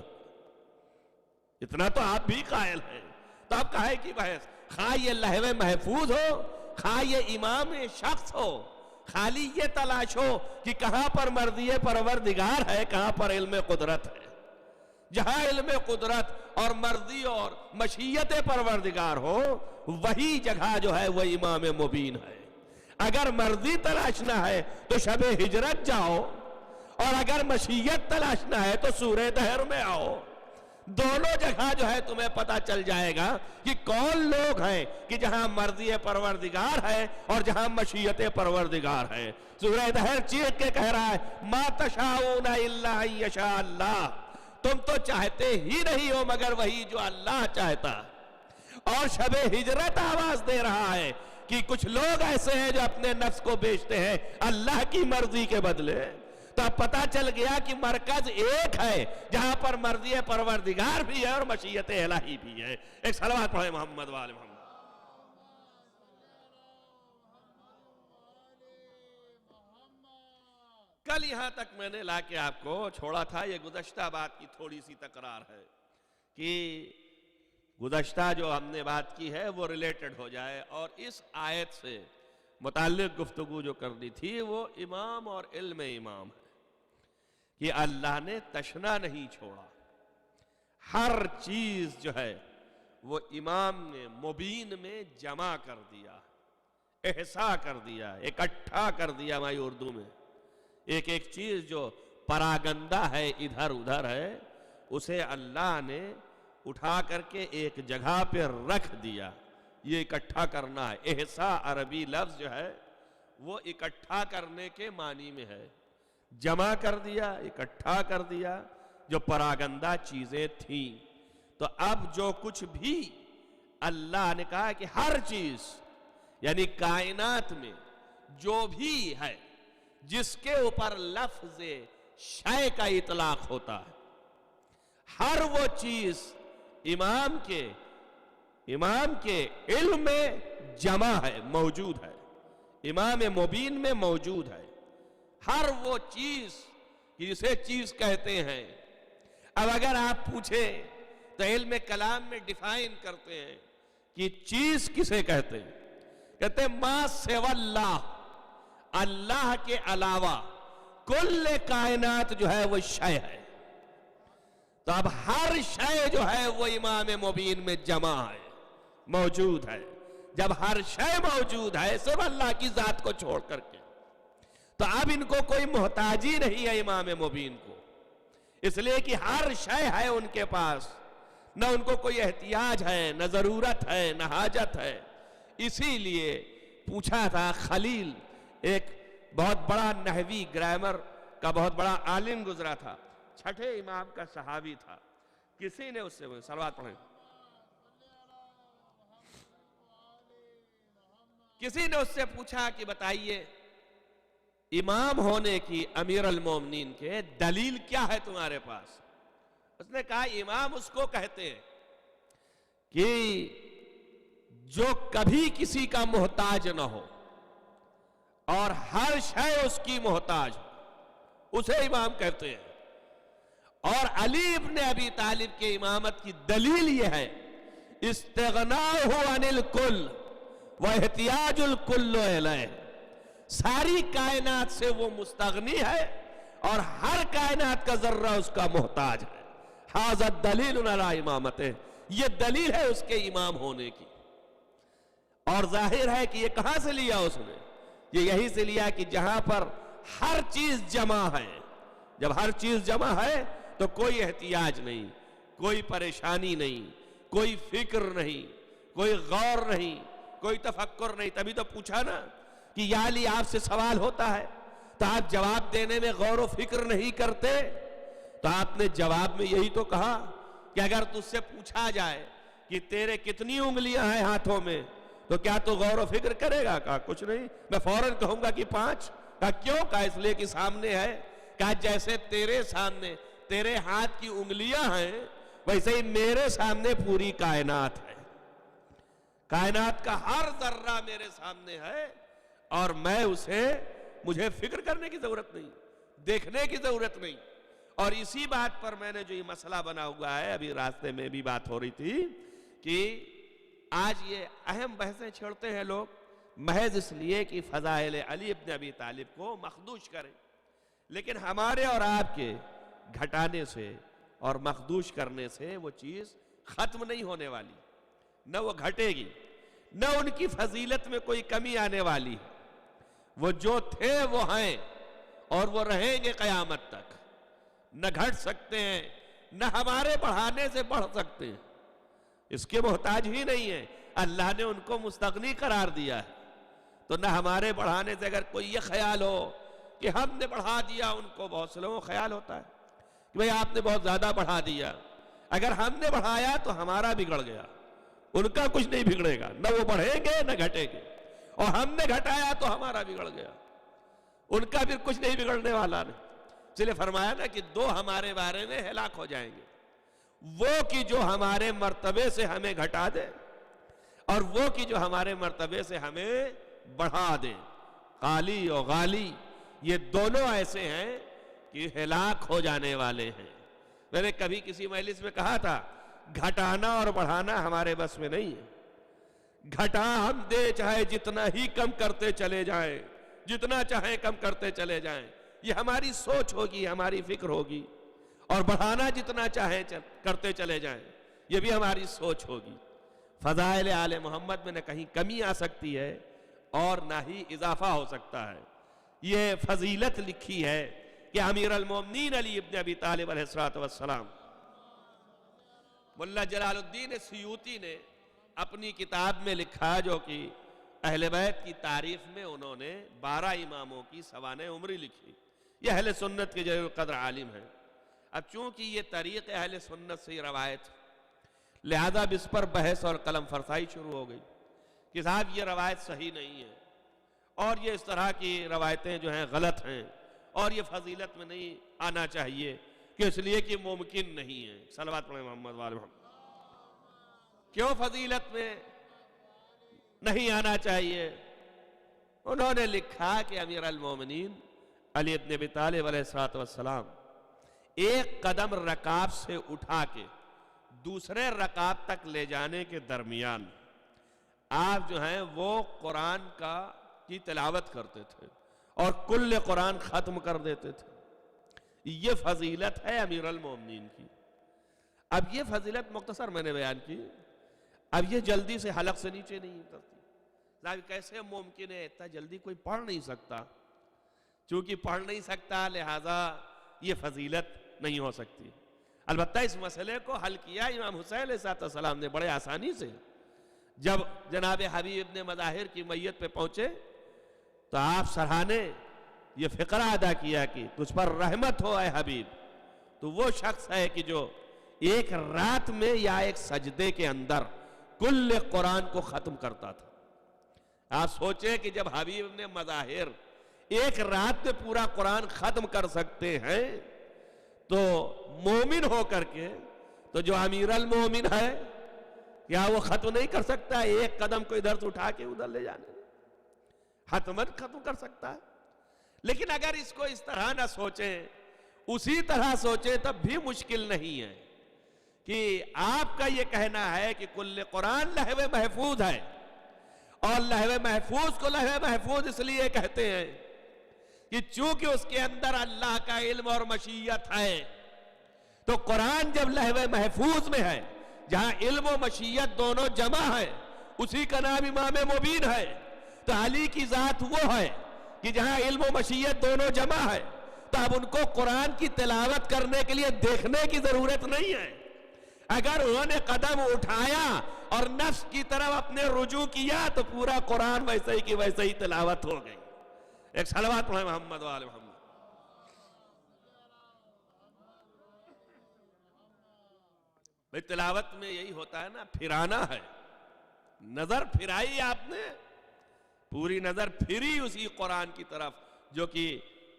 اتنا تو آپ بھی قائل ہیں. تو آپ کہے کہ بحث خواہ یہ لہو محفوظ ہو خواہ یہ امام شخص ہو، خالی یہ تلاش ہو کہ کہاں پر مرضی پروردگار ہے، کہاں پر علم قدرت ہے. جہاں علم قدرت اور مرضی اور مشیت پروردگار ہو وہی جگہ جو ہے وہ امام مبین ہے. اگر مرضی تلاشنا ہے تو شب ہجرت جاؤ، اور اگر مشیت تلاشنا ہے تو سورہ دہر میں آؤ. دونوں جگہ جو ہے تمہیں پتا چل جائے گا کہ کون لوگ ہیں کہ جہاں مرضی پروردگار ہے اور جہاں مشیت پروردگار ہے. سورہ دہر چیخ کے کہہ رہا ہے ما تشاؤون الا ان یشاء اللہ، تم تو چاہتے ہی نہیں ہو مگر وہی جو اللہ چاہتا. اور شب ہجرت آواز دے رہا ہے کہ کچھ لوگ ایسے ہیں جو اپنے نفس کو بیچتے ہیں اللہ کی مرضی کے بدلے. تو اب پتا چل گیا کہ مرکز ایک ہے جہاں پر مرضی پروردگار بھی ہے اور مشیت الہی بھی ہے. ایک صلوات پڑھیں محمد وآل محمد. کل یہاں تک میں نے لا کے آپ کو چھوڑا تھا. یہ گزشتہ بات کی تھوڑی سی تکرار ہے کہ گزشتہ جو ہم نے بات کی ہے وہ ریلیٹڈ ہو جائے، اور اس آیت سے متعلق گفتگو جو کرنی تھی وہ امام اور علم امام ہے کہ اللہ نے تشنا نہیں چھوڑا. ہر چیز جو ہے وہ امام نے مبین میں جمع کر دیا، احصا کر دیا، اکٹھا کر دیا. ہماری اردو میں ایک ایک چیز جو پراگندہ ہے ادھر ادھر ہے اسے اللہ نے اٹھا کر کے ایک جگہ پہ رکھ دیا. یہ اکٹھا کرنا ہے. احصا عربی لفظ جو ہے وہ اکٹھا کرنے کے معنی میں ہے. جمع کر دیا، اکٹھا کر دیا جو پراگندہ چیزیں تھیں. تو اب جو کچھ بھی اللہ نے کہا کہ ہر چیز یعنی کائنات میں جو بھی ہے جس کے اوپر لفظ شے کا اطلاق ہوتا ہے ہر وہ چیز امام کے علم میں جمع ہے، موجود ہے، امام مبین میں موجود ہے. ہر وہ چیز جسے چیز کہتے ہیں. اب اگر آپ پوچھیں تو علم کلام میں ڈیفائن کرتے ہیں کہ چیز کسے کہتے ہیں. کہتے ہیں ما سوى اللہ، اللہ کے علاوہ کل کائنات جو ہے وہ شے ہے. تو اب ہر شے جو ہے وہ امام مبین میں جمع ہے، موجود ہے. جب ہر شے موجود ہے صرف اللہ کی ذات کو چھوڑ کر کے، تو اب ان کو کوئی محتاجی نہیں ہے امام مبین کو، اس لیے کہ ہر شے ہے ان کے پاس. نہ ان کو کوئی احتیاج ہے، نہ ضرورت ہے، نہ حاجت ہے. اسی لیے پوچھا تھا خلیل، ایک بہت بڑا نحوی گرامر کا بہت بڑا عالم گزرا تھا، چھٹے امام کا صحابی تھا، کسی نے اس سے صلوات پڑھیں، کسی نے اس سے پوچھا کہ بتائیے امام ہونے کی امیر المومنین کے دلیل کیا ہے تمہارے پاس؟ اس نے کہا امام اس کو کہتے ہیں کہ جو کبھی کسی کا محتاج نہ ہو اور ہر شے اس کی محتاج ہو، اسے امام کہتے ہیں۔ اور علی ابن ابی طالب کے امامت کی دلیل یہ ہے استغناء عن الکل واحتیاج الکل الیہ، ساری کائنات سے وہ مستغنی ہے اور ہر کائنات کا ذرہ اس کا محتاج ہے۔ ھذا دلیل علی امامتہ، یہ دلیل ہے اس کے امام ہونے کی۔ اور ظاہر ہے کہ یہ کہاں سے لیا اس نے؟ یہ یہی سے لیا کہ جہاں پر ہر چیز جمع ہے، جب ہر چیز جمع ہے تو کوئی احتیاج نہیں، کوئی پریشانی نہیں، کوئی فکر نہیں، کوئی غور نہیں، کوئی تفکر نہیں۔ تبھی تو پوچھا نا کہ یا علی آپ سے سوال ہوتا ہے تو آپ جواب دینے میں غور و فکر نہیں کرتے، تو آپ نے جواب میں یہی تو کہا کہ اگر تجھ سے پوچھا جائے کہ تیرے کتنی انگلیاں ہیں ہاتھوں میں تو کیا تو غور و فکر کرے گا؟ کہا کچھ نہیں، میں فوراً کہوں گا کہ 5۔ کہا کیوں؟ کہا اس لیے کہ سامنے ہے۔ کہا جیسے تیرے سامنے تیرے ہاتھ کی انگلیاں ہیں ویسے ہی میرے سامنے پوری کائنات ہے، کائنات کا ہر ذرہ میرے سامنے ہے اور میں مجھے فکر کرنے کی ضرورت نہیں، دیکھنے کی ضرورت نہیں۔ اور اسی بات پر میں نے جو یہ مسئلہ بنا ہوا ہے، ابھی راستے میں بھی بات ہو رہی تھی کہ آج یہ اہم بحثیں چھیڑتے ہیں لوگ محض اس لیے کہ فضائل علی ابن ابی طالب کو مخدوش کریں، لیکن ہمارے اور آپ کے گھٹانے سے اور مخدوش کرنے سے وہ چیز ختم نہیں ہونے والی، نہ وہ گھٹے گی، نہ ان کی فضیلت میں کوئی کمی آنے والی ہے۔ وہ جو تھے وہ ہیں اور وہ رہیں گے قیامت تک، نہ گھٹ سکتے ہیں نہ ہمارے بڑھانے سے بڑھ سکتے ہیں، اس کے محتاج ہی نہیں ہے۔ اللہ نے ان کو مستغنی قرار دیا ہے، تو نہ ہمارے بڑھانے سے اگر کوئی یہ خیال ہو کہ ہم نے بڑھا دیا، ان کو بہت سے لوگوں کو خیال ہوتا ہے کہ بھئی آپ نے بہت زیادہ بڑھا دیا، اگر ہم نے بڑھایا تو ہمارا بگڑ گیا، ان کا کچھ نہیں بگڑے گا، نہ وہ بڑھیں گے نہ گھٹیں گے، اور ہم نے گھٹایا تو ہمارا بگڑ گیا، ان کا بھی کچھ نہیں بگڑنے والا نہیں۔ اس لیے فرمایا نا کہ 2 ہمارے بارے میں ہلاک ہو جائیں گے، وہ کہ جو ہمارے مرتبے سے ہمیں گھٹا دے اور وہ کہ جو ہمارے مرتبے سے ہمیں بڑھا دے۔ قالی اور غالی یہ دونوں ایسے ہیں کہ ہلاک ہو جانے والے ہیں۔ میں نے کبھی کسی مجلس میں کہا تھا گھٹانا اور بڑھانا ہمارے بس میں نہیں ہے، گھٹا ہم دے چاہے جتنا ہی کم کرتے چلے جائیں، جتنا چاہیں کم کرتے چلے جائیں، یہ ہماری سوچ ہوگی، ہماری فکر ہوگی، اور بڑھانا جتنا چاہیں کرتے چلے جائیں یہ بھی ہماری سوچ ہوگی۔ فضائل آل محمد میں نہ کہیں کمی آ سکتی ہے اور نہ ہی اضافہ ہو سکتا ہے۔ یہ فضیلت لکھی ہے کہ امیر المومنین علی ابن ابی طالب علیہ السلام، ملا جلال الدین سیوطی نے اپنی کتاب میں لکھا جو کہ اہل بیت کی تعریف میں انہوں نے 12 اماموں کی سوانح عمری لکھی۔ یہ اہل سنت کے جلیل القدر عالم ہیں۔ اب چونکہ یہ طریق اہل سنت سے روایت، لہذا اس پر بحث اور قلم فرسائی شروع ہو گئی کہ صاحب یہ روایت صحیح نہیں ہے اور یہ اس طرح کی روایتیں جو ہیں غلط ہیں اور یہ فضیلت میں نہیں آنا چاہیے کہ اس لیے کہ ممکن نہیں ہے۔ صلوات پڑھیں محمد وآل محمد۔ کیوں فضیلت میں نہیں آنا چاہیے؟ انہوں نے لکھا کہ امیر المومنین علی ابن ابی طالب علیہ السلام ایک قدم رکاب سے اٹھا کے دوسرے رکاب تک لے جانے کے درمیان آپ جو ہیں وہ قرآن کی تلاوت کرتے تھے اور کل قرآن ختم کر دیتے تھے۔ یہ فضیلت ہے امیر المومنین کی۔ اب یہ فضیلت مختصر میں نے بیان کی، اب یہ جلدی سے حلق سے نیچے نہیں اترتی۔ صاحب کیسے ممکن ہے؟ اتنا جلدی کوئی پڑھ نہیں سکتا، چونکہ پڑھ نہیں سکتا لہذا یہ فضیلت نہیں ہو سکتی۔ البتہ اس مسئلے کو حل کیا امام حسین علیہ السلام نے بڑے آسانی سے۔ جب جناب حبیب ابن مظاہر کی میت پہ پہنچے تو آپ سرحا نے یہ فقرہ ادا کیا کہ تجھ پر رحمت ہو اے حبیب. تو وہ شخص ہے کہ جو ایک رات میں یا ایک سجدے کے اندر کل قرآن کو ختم کرتا تھا. آپ سوچیں کہ جب حبیب ابن مظاہر ایک رات میں پورا قرآن ختم کر سکتے ہیں تو مومن ہو کر کے تو جو امیر المومن ہے کیا وہ ختم نہیں کر سکتا؟ ایک قدم کو ادھر سے اٹھا کے ادھر لے جانے حتماً ختم کر سکتا ہے. لیکن اگر اس کو اس طرح نہ سوچیں، اسی طرح سوچیں، تب بھی مشکل نہیں ہے کہ آپ کا یہ کہنا ہے کہ کل قرآن لوح محفوظ ہے، اور لوح محفوظ کو لوح محفوظ اس لیے کہتے ہیں کہ چونکہ اس کے اندر اللہ کا علم اور مشیت ہے. تو قرآن جب لوح محفوظ میں ہے جہاں علم و مشیت دونوں جمع ہے، اسی کا نام امام مبین ہے. تو علی کی ذات وہ ہے کہ جہاں علم و مشیت دونوں جمع ہے، تو اب ان کو قرآن کی تلاوت کرنے کے لیے دیکھنے کی ضرورت نہیں ہے. اگر انہوں نے قدم اٹھایا اور نفس کی طرف اپنے رجوع کیا تو پورا قرآن ویسے ہی کی ویسے ہی تلاوت ہو گئی. ایک صلوات پڑھیں محمد و آل محمد. بھئی تلاوت میں یہی ہوتا ہے نا، پھرانا ہے. نظر پھرائی آپ نے، پوری نظر پھری اسی قرآن کی طرف جو کہ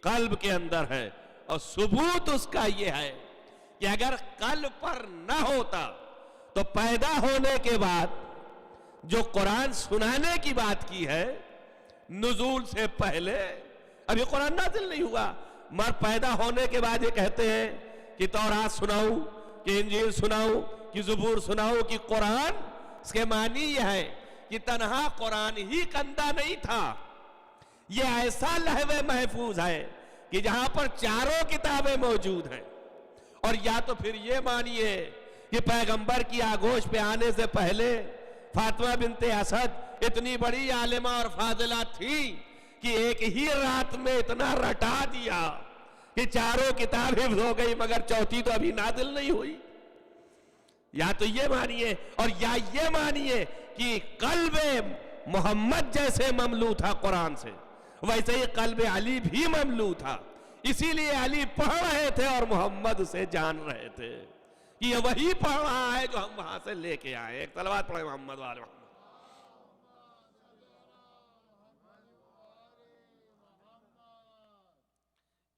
قلب کے اندر ہے. اور ثبوت اس کا یہ ہے کہ اگر قلب پر نہ ہوتا تو پیدا ہونے کے بعد جو قرآن سنانے کی بات کی ہے نزول سے پہلے، ابھی قرآن نازل نہیں ہوا، مگر پیدا ہونے کے بعد یہ کہتے ہیں کہ تورات سناؤں، کہ انجیل سناؤں، کہ زبور سناؤں، کہ قرآن. اس کے معنی یہ ہے کہ تنہا قرآن ہی کندہ نہیں تھا، یہ ایسا لوح محفوظ ہے کہ جہاں پر چاروں کتابیں موجود ہیں. اور یا تو پھر یہ مانیے کہ پیغمبر کی آگوش پہ آنے سے پہلے فاطمہ بنت اسد اتنی بڑی عالمہ اور فاضلہ تھی کہ ایک ہی رات میں اتنا رٹا دیا کہ چاروں کتاب حفظ ہو گئی، مگر چوتھی تو ابھی نازل نہیں ہوئی. یا تو یہ مانیے، اور یا یہ مانیے کہ قلب محمد جیسے مملو تھا قرآن سے، ویسے ہی قلب علی بھی مملو تھا. اسی لیے علی پڑھ رہے تھے اور محمد سے جان رہے تھے کہ یہ وہی پڑھ رہا ہے جو ہم وہاں سے لے کے آئے. ایک صلوات پڑھیں محمد وآل محمد.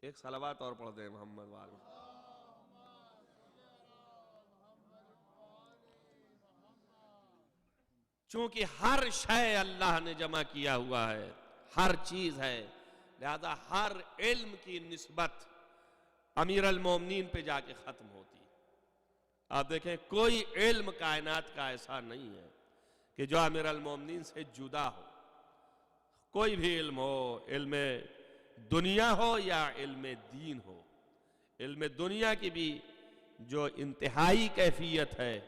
ایک صلوات اور پڑھ دیں محمد وآل محمد. چونکہ ہر شے اللہ نے جمع کیا ہوا ہے، ہر چیز ہے، لہذا ہر علم کی نسبت امیر المومنین پہ جا کے ختم ہوتی ہے. آپ دیکھیں کوئی علم کائنات کا ایسا نہیں ہے کہ جو امیر المومنین سے جدا ہو. کوئی بھی علم ہو، علم دنیا ہو یا علم دین ہو. علم دنیا کی بھی جو انتہائی کیفیت ہے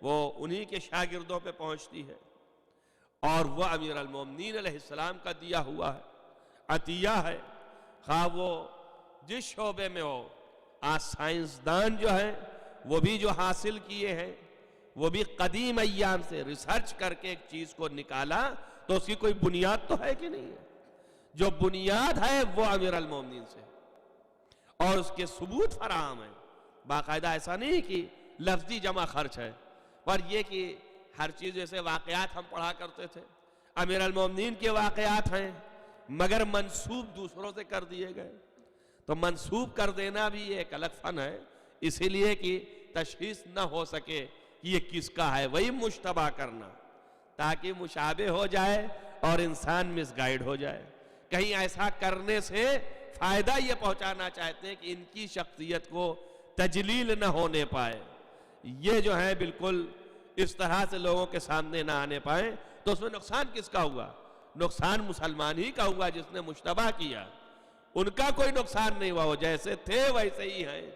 وہ انہی کے شاگردوں پہ پہنچتی ہے، اور وہ امیر المومنین علیہ السلام کا دیا ہوا ہے، عطیہ ہے. خواہ وہ جس شعبے میں ہو. آج سائنسدان جو ہیں وہ بھی جو حاصل کیے ہیں وہ بھی قدیم ایام سے ریسرچ کر کے ایک چیز کو نکالا تو اس کی کوئی بنیاد تو ہے کہ نہیں ہے. جو بنیاد ہے وہ امیر المومنین سے، اور اس کے ثبوت فراہم ہے. باقاعدہ ایسا نہیں کہ لفظی جمع خرچ ہے، پر یہ کہ ہر چیز جیسے واقعات ہم پڑھا کرتے تھے، امیر المومنین کے واقعات ہیں مگر منسوب دوسروں سے کر دیے گئے. تو منسوب کر دینا بھی ایک الگ فن ہے، اسی لیے کہ تشخیص نہ ہو سکے کہ یہ کس کا ہے. وہی مشتبہ کرنا تاکہ مشابہ ہو جائے اور انسان مس گائیڈ ہو جائے. کہیں ایسا کرنے سے فائدہ یہ پہنچانا چاہتے ہیں کہ ان کی شخصیت کو تجلیل نہ ہونے پائے. یہ جو ہے بالکل اس طرح سے لوگوں کے سامنے نہ آنے پائیں. تو اس میں نقصان کس کا ہوا؟ نقصان مسلمان ہی کا ہوا جس نے مشتبہ کیا. ان کا کوئی نقصان نہیں ہوا، وہ جیسے تھے ویسے ہی ہیں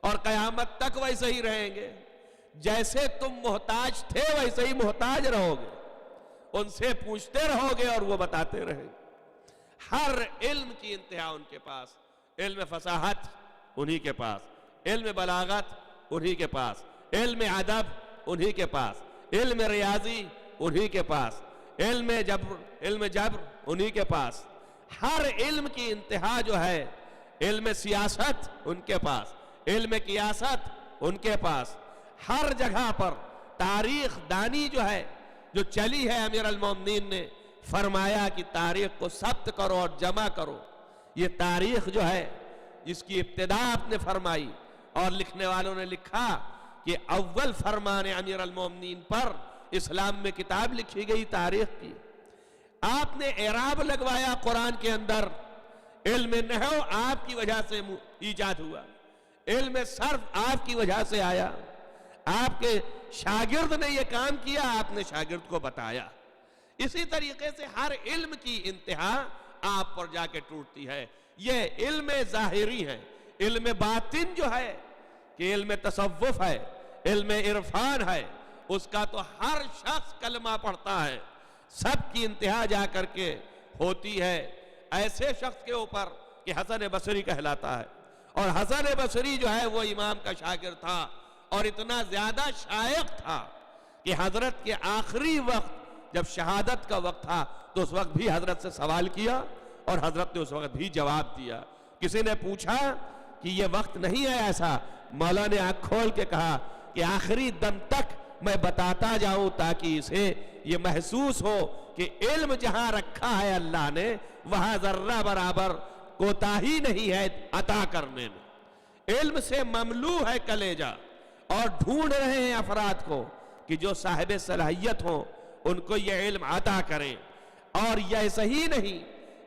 اور قیامت تک ویسے ہی رہیں گے. جیسے تم محتاج تھے ویسے ہی محتاج رہو گے، ان سے پوچھتے رہو گے اور وہ بتاتے رہیں گے. ہر علم کی انتہا ان کے پاس. علم فصاحت انہی کے پاس، علم بلاغت انہی کے پاس، علم ادب انہی کے پاس، علم ریاضی انہی کے پاس، علم جبر انہی کے پاس، ہر علم کی انتہا جو ہے علم سیاست ان کے پاس، علم قیاست ان کے پاس، ہر جگہ پر تاریخ دانی جو ہے جو چلی ہے، امیر المومنین نے فرمایا کہ تاریخ کو ثبت کرو اور جمع کرو. یہ تاریخ جو ہے جس کی ابتدا آپ نے فرمائی، اور لکھنے والوں نے لکھا کہ اول فرمان امیر المومنین پر اسلام میں کتاب لکھی گئی تاریخ کی. آپ نے اعراب لگوایا قرآن کے اندر، علم نحو آپ کی وجہ سے ایجاد ہوا، علم صرف آپ کی وجہ سے آیا، آپ کے شاگرد نے یہ کام کیا، آپ نے شاگرد کو بتایا. اسی طریقے سے ہر علم کی انتہا آپ پر جا کے ٹوٹتی ہے. یہ علم ظاہری ہے. علم باطن جو ہے کہ علم تصوف ہے، علم عرفان ہے، اس کا تو ہر شخص کلمہ پڑھتا ہے، سب کی انتہا جا کر کے ہوتی ہے ایسے شخص کے اوپر کہ حسن بصری کہلاتا ہے. اور حسن بصری جو ہے وہ امام کا شاگرد تھا، اور اتنا زیادہ شائق تھا کہ حضرت کے آخری وقت جب شہادت کا وقت تھا تو اس وقت بھی حضرت سے سوال کیا اور حضرت نے اس وقت بھی جواب دیا. کسی نے پوچھا کہ یہ وقت نہیں ہے ایسا، مولا نے آنکھ کھول کے کہا کہ آخری دم تک میں بتاتا جاؤں تاکہ اسے یہ محسوس ہو کہ علم جہاں رکھا ہے اللہ نے وہاں ذرہ برابر کوتاہی نہیں ہے عطا کرنے میں. علم سے مملو ہے کلیجہ، اور ڈھونڈ رہے ہیں افراد کو کہ جو صاحب صلاحیت ہوں ان کو یہ علم عطا کریں. اور یہ صحیح نہیں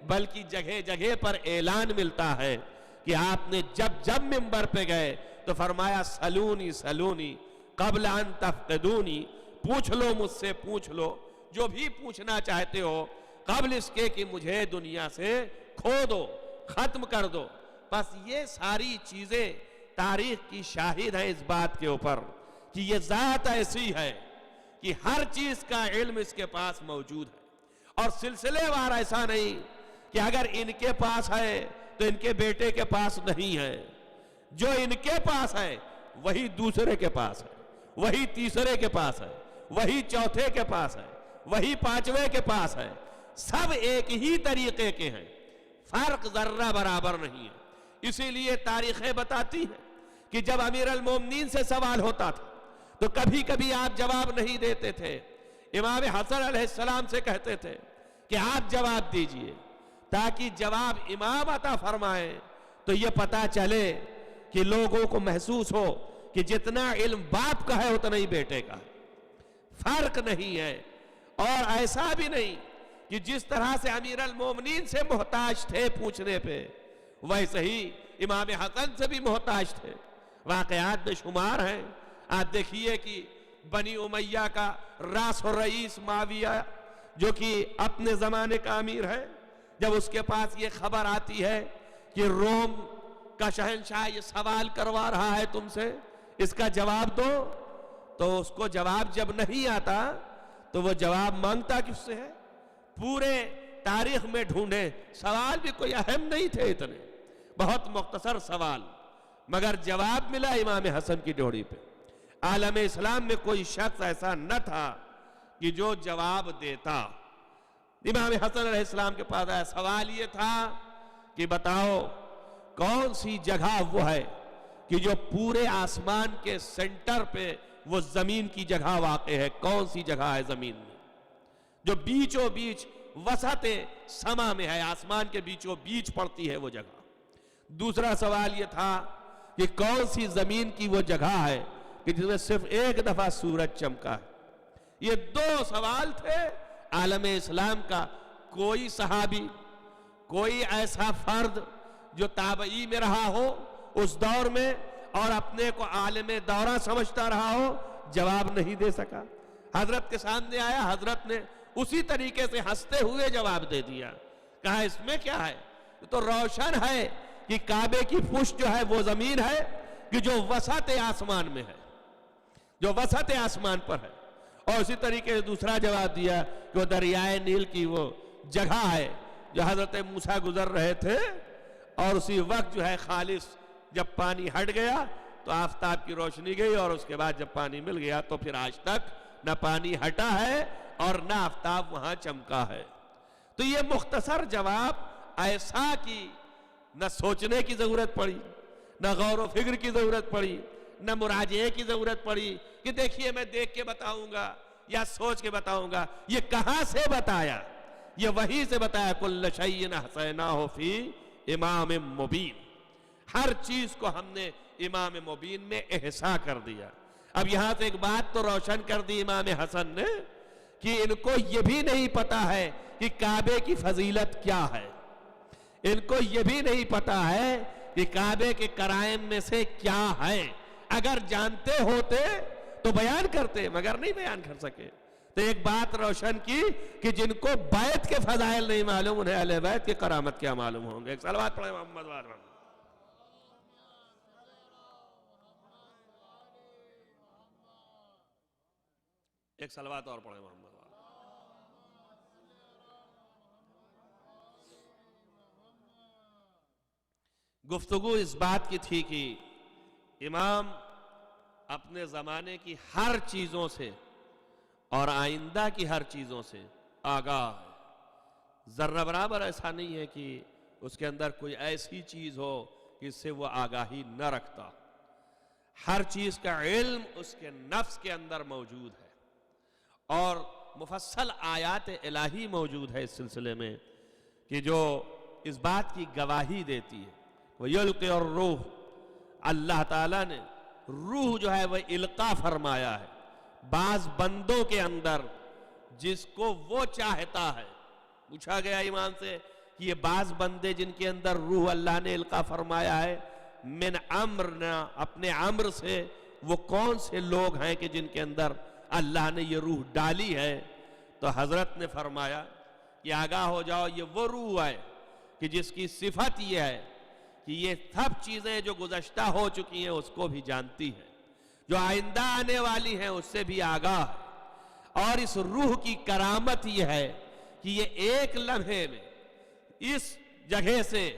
بلکہ جگہ جگہ پر اعلان ملتا ہے کہ آپ نے جب منبر پہ گئے تو فرمایا سلونی سلونی قبل ان تفقدونی، پوچھ لو مجھ سے، پوچھ لو جو بھی پوچھنا چاہتے ہو قبل اس کے کہ مجھے دنیا سے کھو دو، ختم کر دو. بس یہ ساری چیزیں تاریخ کی شاہد ہیں اس بات کے اوپر کہ یہ ذات ایسی ہے کہ ہر چیز کا علم اس کے پاس موجود ہے. اور سلسلے وار ایسا نہیں کہ اگر ان کے پاس ہے تو ان کے بیٹے کے پاس نہیں ہے. جو ان کے پاس ہے وہی دوسرے کے پاس ہے، وہی تیسرے کے پاس ہے، وہی چوتھے کے پاس ہے، وہی پانچویں کے پاس ہے. سب ایک ہی طریقے کے ہیں، فرق ذرہ برابر نہیں ہے. اسی لیے تاریخیں بتاتی ہیں کہ جب امیر المومنین سے سوال ہوتا تھا تو کبھی کبھی آپ جواب نہیں دیتے تھے. امام حسن علیہ السلام سے کہتے تھے کہ آپ جواب دیجئے تاکہ جواب امام عطا فرمائیں تو یہ پتا چلے کہ لوگوں کو محسوس ہو کہ جتنا علم باپ کا ہے اتنا ہی بیٹے کا. فرق نہیں ہے. اور ایسا بھی نہیں کہ جس طرح سے امیر المومنین سے محتاج تھے پوچھنے پہ ویسے ہی امام حسن سے بھی محتاج تھے. واقعات بے شمار ہیں. آپ دیکھیے کہ بنی امیہ کا راس و رئیس معاویہ جو کہ اپنے زمانے کا امیر ہے، جب اس کے پاس یہ خبر آتی ہے کہ روم کا شہنشاہ یہ سوال کروا رہا ہے تم سے، اس کا جواب دو، تو اس کو جواب جب نہیں آتا تو وہ جواب مانگتا کس سے ہے؟ پورے تاریخ میں ڈھونڈے، سوال بھی کوئی اہم نہیں تھے اتنے، بہت مختصر سوال، مگر جواب ملا امام حسن کی ڈوڑی پہ. عالم اسلام میں کوئی شخص ایسا نہ تھا کہ جو جواب دیتا. امام حسن علیہ السلام کے پاس آیا، سوال یہ تھا کہ بتاؤ کون سی جگہ وہ ہے کہ جو پورے آسمان کے سینٹر پہ وہ زمین کی جگہ واقع ہے؟ کون سی جگہ ہے زمین میں جو بیچوں بیچ وسط سما میں ہے، آسمان کے بیچوں بیچ پڑتی ہے وہ جگہ؟ دوسرا سوال یہ تھا کہ کون سی زمین کی وہ جگہ ہے کہ جس میں صرف ایک دفعہ سورج چمکا ہے؟ یہ دو سوال تھے عالم اسلام کا. کوئی صحابی، کوئی ایسا فرد جو تابعی میں رہا ہو اس دور میں اور اپنے کو عالم دورہ سمجھتا رہا ہو، جواب نہیں دے سکا. حضرت کے سامنے آیا، حضرت نے اسی طریقے سے ہنستے ہوئے جواب دے دیا. کہا اس میں کیا ہے؟ تو روشن ہے کہ کعبے کی پشت جو ہے وہ زمین ہے کہ جو وسط آسمان میں ہے، جو وسط آسمان پر ہے. اور اسی طریقے سے دوسرا جواب دیا کہ وہ دریائے نیل کی وہ جگہ ہے جو حضرت موسیٰ گزر رہے تھے اور اسی وقت جو ہے خالص جب پانی ہٹ گیا تو آفتاب کی روشنی گئی، اور اس کے بعد جب پانی مل گیا تو پھر آج تک نہ پانی ہٹا ہے اور نہ آفتاب وہاں چمکا ہے. تو یہ مختصر جواب ایسا کہ نہ سوچنے کی ضرورت پڑی، نہ غور و فکر کی ضرورت پڑی، نہ مراجعے کی ضرورت پڑی کہ دیکھیے میں دیکھ کے بتاؤں گا یا سوچ کے بتاؤں گا. یہ کہاں سے بتایا؟ یہ وہی سے بتایا. کل شیء احصیناہ فی امام مبین. ہر چیز کو ہم نے امام مبین میں احصا کر دیا. اب یہاں سے ایک بات تو روشن کر دی امام حسن نے کہ ان کو یہ بھی نہیں پتا ہے کہ کعبے کی فضیلت کیا ہے. ان کو یہ بھی نہیں پتا ہے کہ کعبے کے کرائم میں سے کیا ہے. اگر جانتے ہوتے تو بیان کرتے، مگر نہیں بیان کر سکے. تو ایک بات روشن کی کہ جن کو بیت کے فضائل نہیں معلوم انہیں اہل بیت کی کرامت کیا معلوم ہوں گے. ایک صلوات پڑھیں محمد وآلہ. ایک صلوات اور پڑھیں محمد. گفتگو اس بات کی تھی کہ امام اپنے زمانے کی ہر چیزوں سے اور آئندہ کی ہر چیزوں سے آگاہ ہے. ذرہ برابر ایسا نہیں ہے کہ اس کے اندر کوئی ایسی چیز ہو کہ اس سے وہ آگاہی نہ رکھتا. ہر چیز کا علم اس کے نفس کے اندر موجود ہے اور مفصل آیات الہی موجود ہے اس سلسلے میں کہ جو اس بات کی گواہی دیتی ہے. وَيُلْقِي الرُّوحُ، اللہ تعالیٰ نے روح جو ہے وہ القا فرمایا ہے بعض بندوں کے اندر جس کو وہ چاہتا ہے. پوچھا گیا ایمان سے کہ یہ بعض بندے جن کے اندر روح اللہ نے القا فرمایا ہے من امرنا، اپنے امر سے، وہ کون سے لوگ ہیں کہ جن کے اندر اللہ نے یہ روح ڈالی ہے؟ تو حضرت نے فرمایا کہ آگاہ ہو جاؤ، یہ وہ روح ہے کہ جس کی صفت یہ ہے کہ یہ سب چیزیں جو گزشتہ ہو چکی ہیں اس کو بھی جانتی ہے، جو آئندہ آنے والی ہیں اس سے بھی آگاہ ہے. اور اس روح کی کرامت یہ ہے کہ یہ ایک لمحے میں اس جگہ سے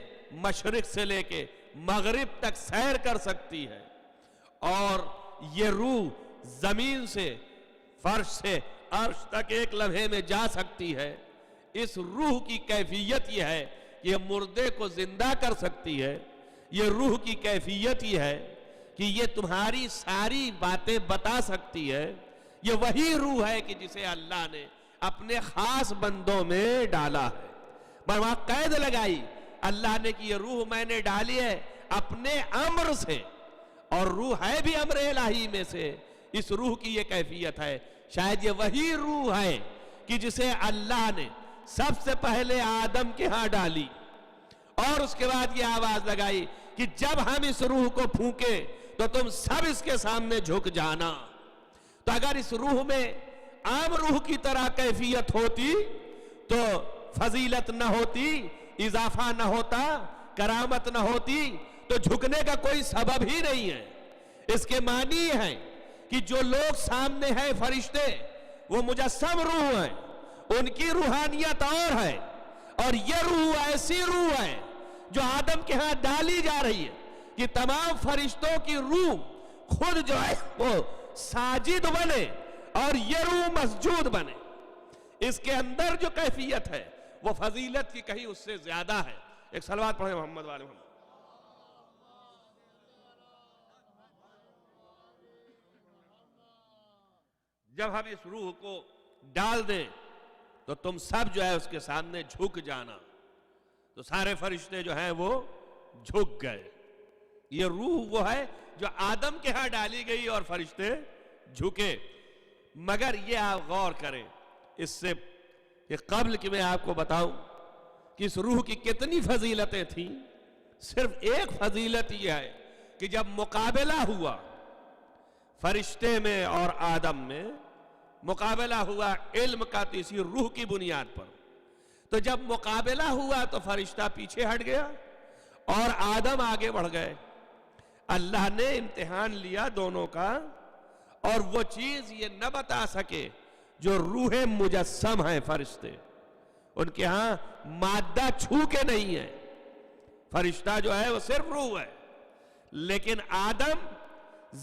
مشرق سے لے کے مغرب تک سیر کر سکتی ہے. اور یہ روح زمین سے، فرش سے عرش تک ایک لمحے میں جا سکتی ہے. اس روح کی کیفیت یہ ہے کہ یہ مردے کو زندہ کر سکتی ہے. یہ روح کی کیفیت یہ ہے کہ یہ تمہاری ساری باتیں بتا سکتی ہے. یہ وہی روح ہے کہ جسے اللہ نے اپنے خاص بندوں میں ڈالا ہے. پر وہاں قید لگائی اللہ نے کہ یہ روح میں نے ڈالی ہے اپنے امر سے، اور روح ہے بھی امر الہی میں سے. اس روح کی یہ کیفیت ہے. شاید یہ وہی روح ہے کہ جسے اللہ نے سب سے پہلے آدم کے ہاں ڈالی اور اس کے بعد یہ آواز لگائی کہ جب ہم اس روح کو پھونکے تو تم سب اس کے سامنے جھک جانا. تو اگر اس روح میں عام روح کی طرح کیفیت ہوتی تو فضیلت نہ ہوتی، اضافہ نہ ہوتا، کرامت نہ ہوتی، تو جھکنے کا کوئی سبب ہی نہیں ہے. اس کے معنی یہ ہے کہ جو لوگ سامنے ہیں فرشتے وہ مجسم روح ہیں، ان کی روحانیت اور ہے، اور یہ روح ایسی روح ہے جو آدم کے ہاں ڈالی جا رہی ہے کہ تمام فرشتوں کی روح خود جو ہے وہ ساجد بنے اور یہ روح مسجود بنے. اس کے اندر جو کیفیت ہے وہ فضیلت کی کہیں اس سے زیادہ ہے. ایک صلوات پڑھیں محمد والے محمد. جب ہم اس روح کو ڈال دیں تو تم سب جو ہے اس کے سامنے جھک جانا. تو سارے فرشتے جو ہیں وہ جھک گئے. یہ روح وہ ہے جو آدم کے ہاں ڈالی گئی اور فرشتے جھکے. مگر یہ آپ غور کریں اس سے کہ قبل کہ میں آپ کو بتاؤں کہ اس روح کی کتنی فضیلتیں تھیں، صرف ایک فضیلت یہ ہے کہ جب مقابلہ ہوا فرشتے میں اور آدم میں، مقابلہ ہوا علم کا تو اسی روح کی بنیاد پر. تو جب مقابلہ ہوا تو فرشتہ پیچھے ہٹ گیا اور آدم آگے بڑھ گئے. اللہ نے امتحان لیا دونوں کا، اور وہ چیز یہ نہ بتا سکے جو روح مجسم ہیں فرشتے، ان کے ہاں مادہ چھو کے نہیں ہے. فرشتہ جو ہے وہ صرف روح ہے. لیکن آدم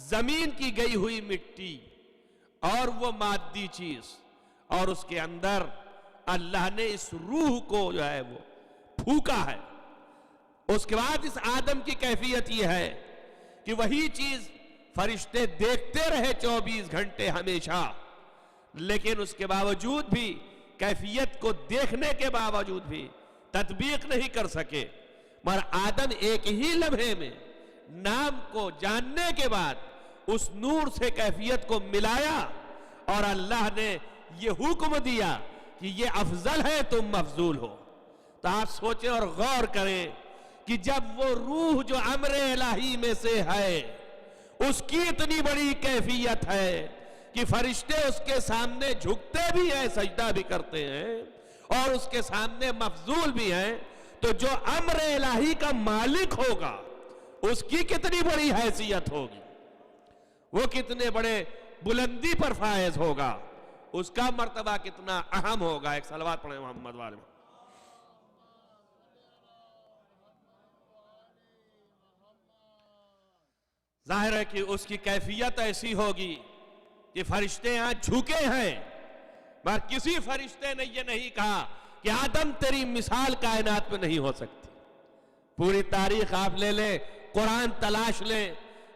زمین کی گئی ہوئی مٹی اور وہ مادی چیز اور اس کے اندر اللہ نے اس روح کو جو ہے وہ پھونکا ہے. اس کے بعد اس آدم کی کیفیت یہ ہے کہ وہی چیز فرشتے دیکھتے رہے 24 گھنٹے ہمیشہ، لیکن اس کے باوجود بھی کیفیت کو دیکھنے کے باوجود بھی تطبیق نہیں کر سکے. مگر آدم ایک ہی لمحے میں نام کو جاننے کے بعد اس نور سے کیفیت کو ملایا اور اللہ نے یہ حکم دیا کہ یہ افضل ہے تم مفضول ہو. تو آپ سوچیں اور غور کریں کہ جب وہ روح جو امر الہی میں سے ہے اس کی اتنی بڑی کیفیت ہے کہ فرشتے اس کے سامنے جھکتے بھی ہیں، سجدہ بھی کرتے ہیں اور اس کے سامنے مفضول بھی ہیں، تو جو امر الہی کا مالک ہوگا اس کی کتنی بڑی حیثیت ہوگی، وہ کتنے بڑے بلندی پر فائز ہوگا، اس کا مرتبہ کتنا اہم ہوگا. ایک صلوات پڑھیں محمد والے. ظاہر ہے کہ اس کی کیفیت ایسی ہوگی کہ فرشتے یہاں جھکے ہیں، مگر کسی فرشتے نے یہ نہیں کہا کہ آدم تیری مثال کائنات میں نہیں ہو سکتی. پوری تاریخ آپ لے لیں، قرآن تلاش لیں،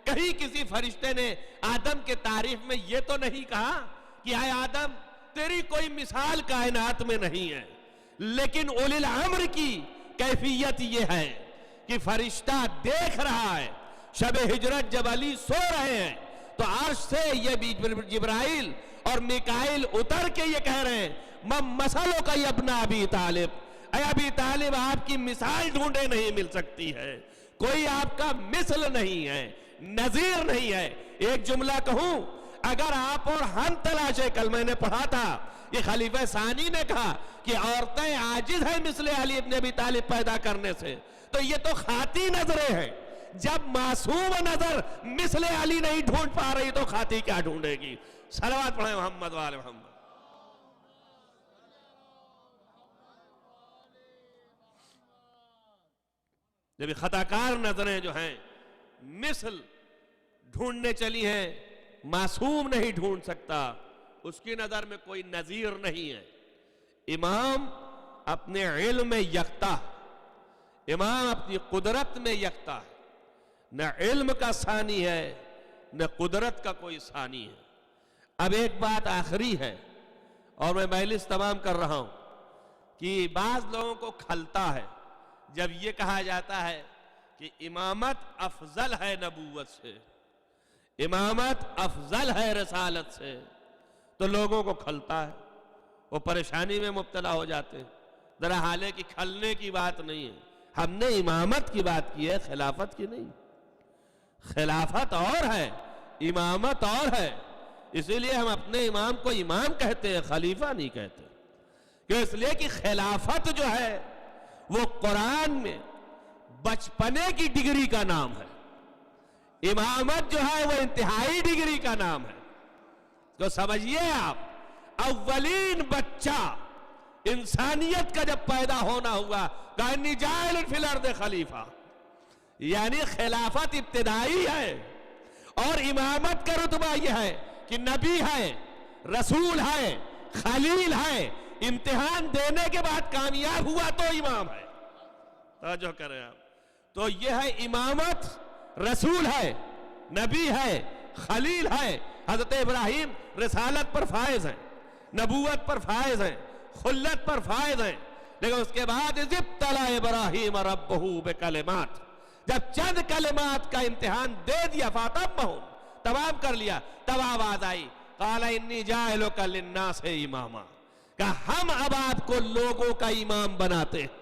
کہیں کسی فرشتے نے آدم کے تعریف میں یہ تو نہیں کہا کہ اے آدم تیری کوئی مثال کائنات میں نہیں ہے. لیکن اولی الامر کی کیفیت یہ ہے کہ فرشتہ دیکھ رہا ہے. شب ہجرت جب علی سو رہے ہیں تو عرش سے یہ جبرائیل اور میکائیل اتر کے یہ کہہ رہے ہیں مسلوں کا یہ ابن ابی طالب، اے ابی طالب آپ کی مثال ڈھونڈے نہیں مل سکتی ہے، کوئی آپ کا مثل نہیں ہے، نظیر نہیں ہے. ایک جملہ کہوں، اگر آپ اور ہم تلاشے، کل میں نے پڑھا تھا یہ خلیفہ ثانی نے کہا کہ عورتیں عاجز ہیں مثل علی ابن ابی طالب پیدا کرنے سے، تو یہ تو خاطی نظریں ہیں. جب معصوم نظر مثل علی نہیں ڈھونڈ پا رہی تو خاطی کیا ڈھونڈے گی. صلوات پڑھیں محمد وآل محمد. جب خطاکار نظریں جو ہیں مثل ڈھونڈنے چلی ہیں، معصوم نہیں ڈھونڈ سکتا، اس کی نظر میں کوئی نظیر نہیں ہے. امام اپنے علم میں یکتا ہے، امام اپنی قدرت میں یکتا ہے، نہ علم کا ثانی ہے نہ قدرت کا کوئی ثانی ہے. اب ایک بات آخری ہے اور میں مجلس تمام کر رہا ہوں کہ بعض لوگوں کو کھلتا ہے جب یہ کہا جاتا ہے کہ امامت افضل ہے نبوت سے، امامت افضل ہے رسالت سے، تو لوگوں کو کھلتا ہے، وہ پریشانی میں مبتلا ہو جاتے ہیں. ذرا حالے کی کھلنے کی بات نہیں ہے، ہم نے امامت کی بات کی ہے، خلافت کی نہیں. خلافت اور ہے، امامت اور ہے. اسی لیے ہم اپنے امام کو امام کہتے ہیں، خلیفہ نہیں کہتے. کہ اس لیے کہ خلافت جو ہے وہ قرآن میں بچپنے کی ڈگری کا نام ہے، امامت جو ہے وہ انتہائی ڈگری کا نام ہے. تو سمجھیے آپ، اولین بچہ انسانیت کا جب پیدا ہونا ہوا کہا انی جاعل فی الارض خلیفہ، یعنی خلافت ابتدائی ہے. اور امامت کا رتبہ یہ ہے کہ نبی ہے، رسول ہے، خلیل ہے، امتحان دینے کے بعد کامیاب ہوا تو امام ہے. توجہ کریں آپ. تو یہ ہے امامت، رسول ہے، نبی ہے، خلیل ہے. حضرت ابراہیم رسالت پر فائز ہیں، نبوت پر فائز ہیں، خلت پر فائز ہیں. لیکن اس کے بعد اذ ابتلی ابراہیم ربہ بکلمات، جب چند کلمات کا امتحان دے دیا فاتمہم، تمام کر لیا، تب آواز آئی قال انی جاعلک للناس اماما، کہ ہم اب آپ کو لوگوں کا امام بناتے ہیں.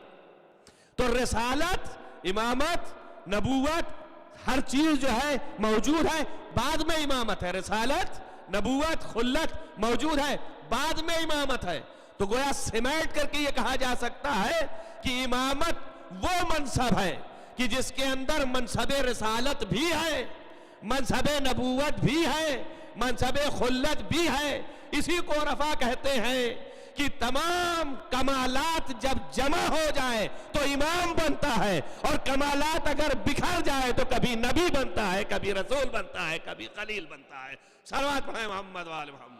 تو رسالت، امامت، نبوت، ہر چیز جو ہے موجود ہے، بعد میں امامت ہے. رسالت، نبوت، خلت موجود ہے، بعد میں امامت ہے. تو گویا سمیٹ کر کے یہ کہا جا سکتا ہے کہ امامت وہ منصب ہے کہ جس کے اندر منصب رسالت بھی ہے، منصب نبوت بھی ہے، منصب خلت بھی ہے. اسی کو رفع کہتے ہیں کہ تمام کمالات جب جمع ہو جائے تو امام بنتا ہے، اور کمالات اگر بکھر جائے تو کبھی نبی بنتا ہے، کبھی رسول بنتا ہے، کبھی خلیل بنتا ہے. صلوات پڑھیں محمد وآل محمد.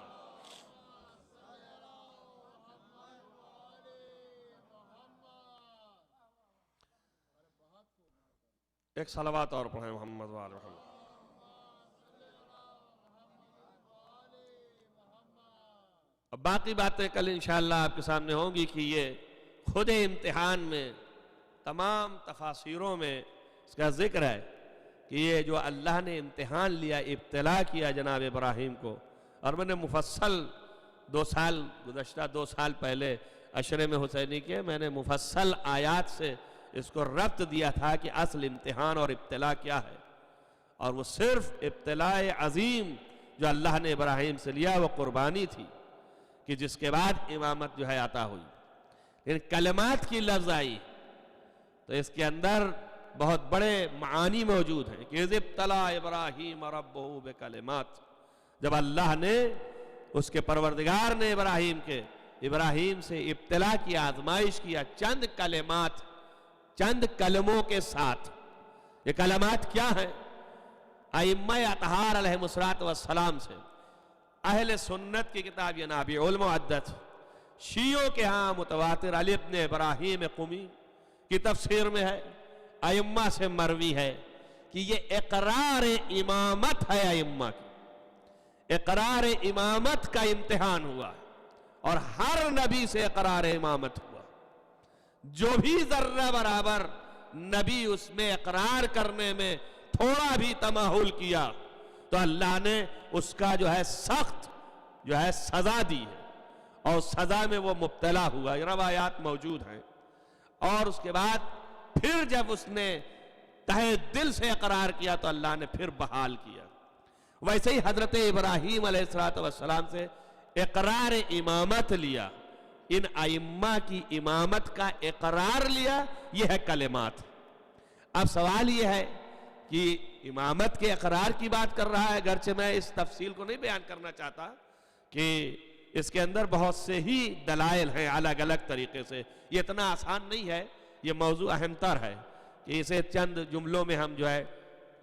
ایک صلوات اور پڑھیں محمد و آل محمد. اب باقی باتیں کل انشاءاللہ آپ کے سامنے ہوں گی کہ یہ خود امتحان میں تمام تفاسیروں میں اس کا ذکر ہے کہ یہ جو اللہ نے امتحان لیا، ابتلا کیا جناب ابراہیم کو. اور میں نے مفصل گزشتہ 2 سال پہلے عشرے میں حسینی کے میں نے مفصل آیات سے اس کو ربط دیا تھا کہ اصل امتحان اور ابتلا کیا ہے. اور وہ صرف ابتلاء عظیم جو اللہ نے ابراہیم سے لیا وہ قربانی تھی کہ جس کے بعد امامت جو ہے عطا ہوئی. لیکن کلمات کی لفظ آئی تو اس کے اندر بہت بڑے معانی موجود ہیں کہ اذ ابتلا ابراہیم ربہ بکلمات. جب اللہ نے اس کے پروردگار نے ابراہیم سے ابتلا کی، آزمائش کیا چند کلمات، چند کلموں کے ساتھ. یہ کلمات کیا ہیں؟ ائمہ اطہار علیہ السلام سے اہل سنت کی کتاب ینابیع المعدت، شیعوں کے ہاں متواتر علی ابن ابراہیم قمی کی تفسیر میں ہے، ائمہ سے مروی ہے کہ یہ اقرار امامت ہے. ائمہ کی اقرار امامت کا امتحان ہوا اور ہر نبی سے اقرار امامت ہوا. جو بھی ذرہ برابر نبی اس میں اقرار کرنے میں تھوڑا بھی تماہل کیا تو اللہ نے اس کا جو ہے سخت جو ہے سزا دی ہے اور سزا میں وہ مبتلا ہوا. یہ روایات موجود ہیں. اور اس کے بعد پھر جب اس نے تہہ دل سے اقرار کیا تو اللہ نے پھر بحال کیا. ویسے ہی حضرت ابراہیم علیہ السلام سے اقرار امامت لیا، ان ائمہ کی امامت کا اقرار لیا، یہ ہے کلمات. اب سوال یہ ہے کہ امامت کے اقرار کی بات کر رہا ہے، گرچہ میں اس تفصیل کو نہیں بیان کرنا چاہتا کہ اس کے اندر بہت سے ہی دلائل ہیں الگ الگ طریقے سے. یہ اتنا آسان نہیں ہے، یہ موضوع اہم تر ہے کہ اسے چند جملوں میں ہم جو ہے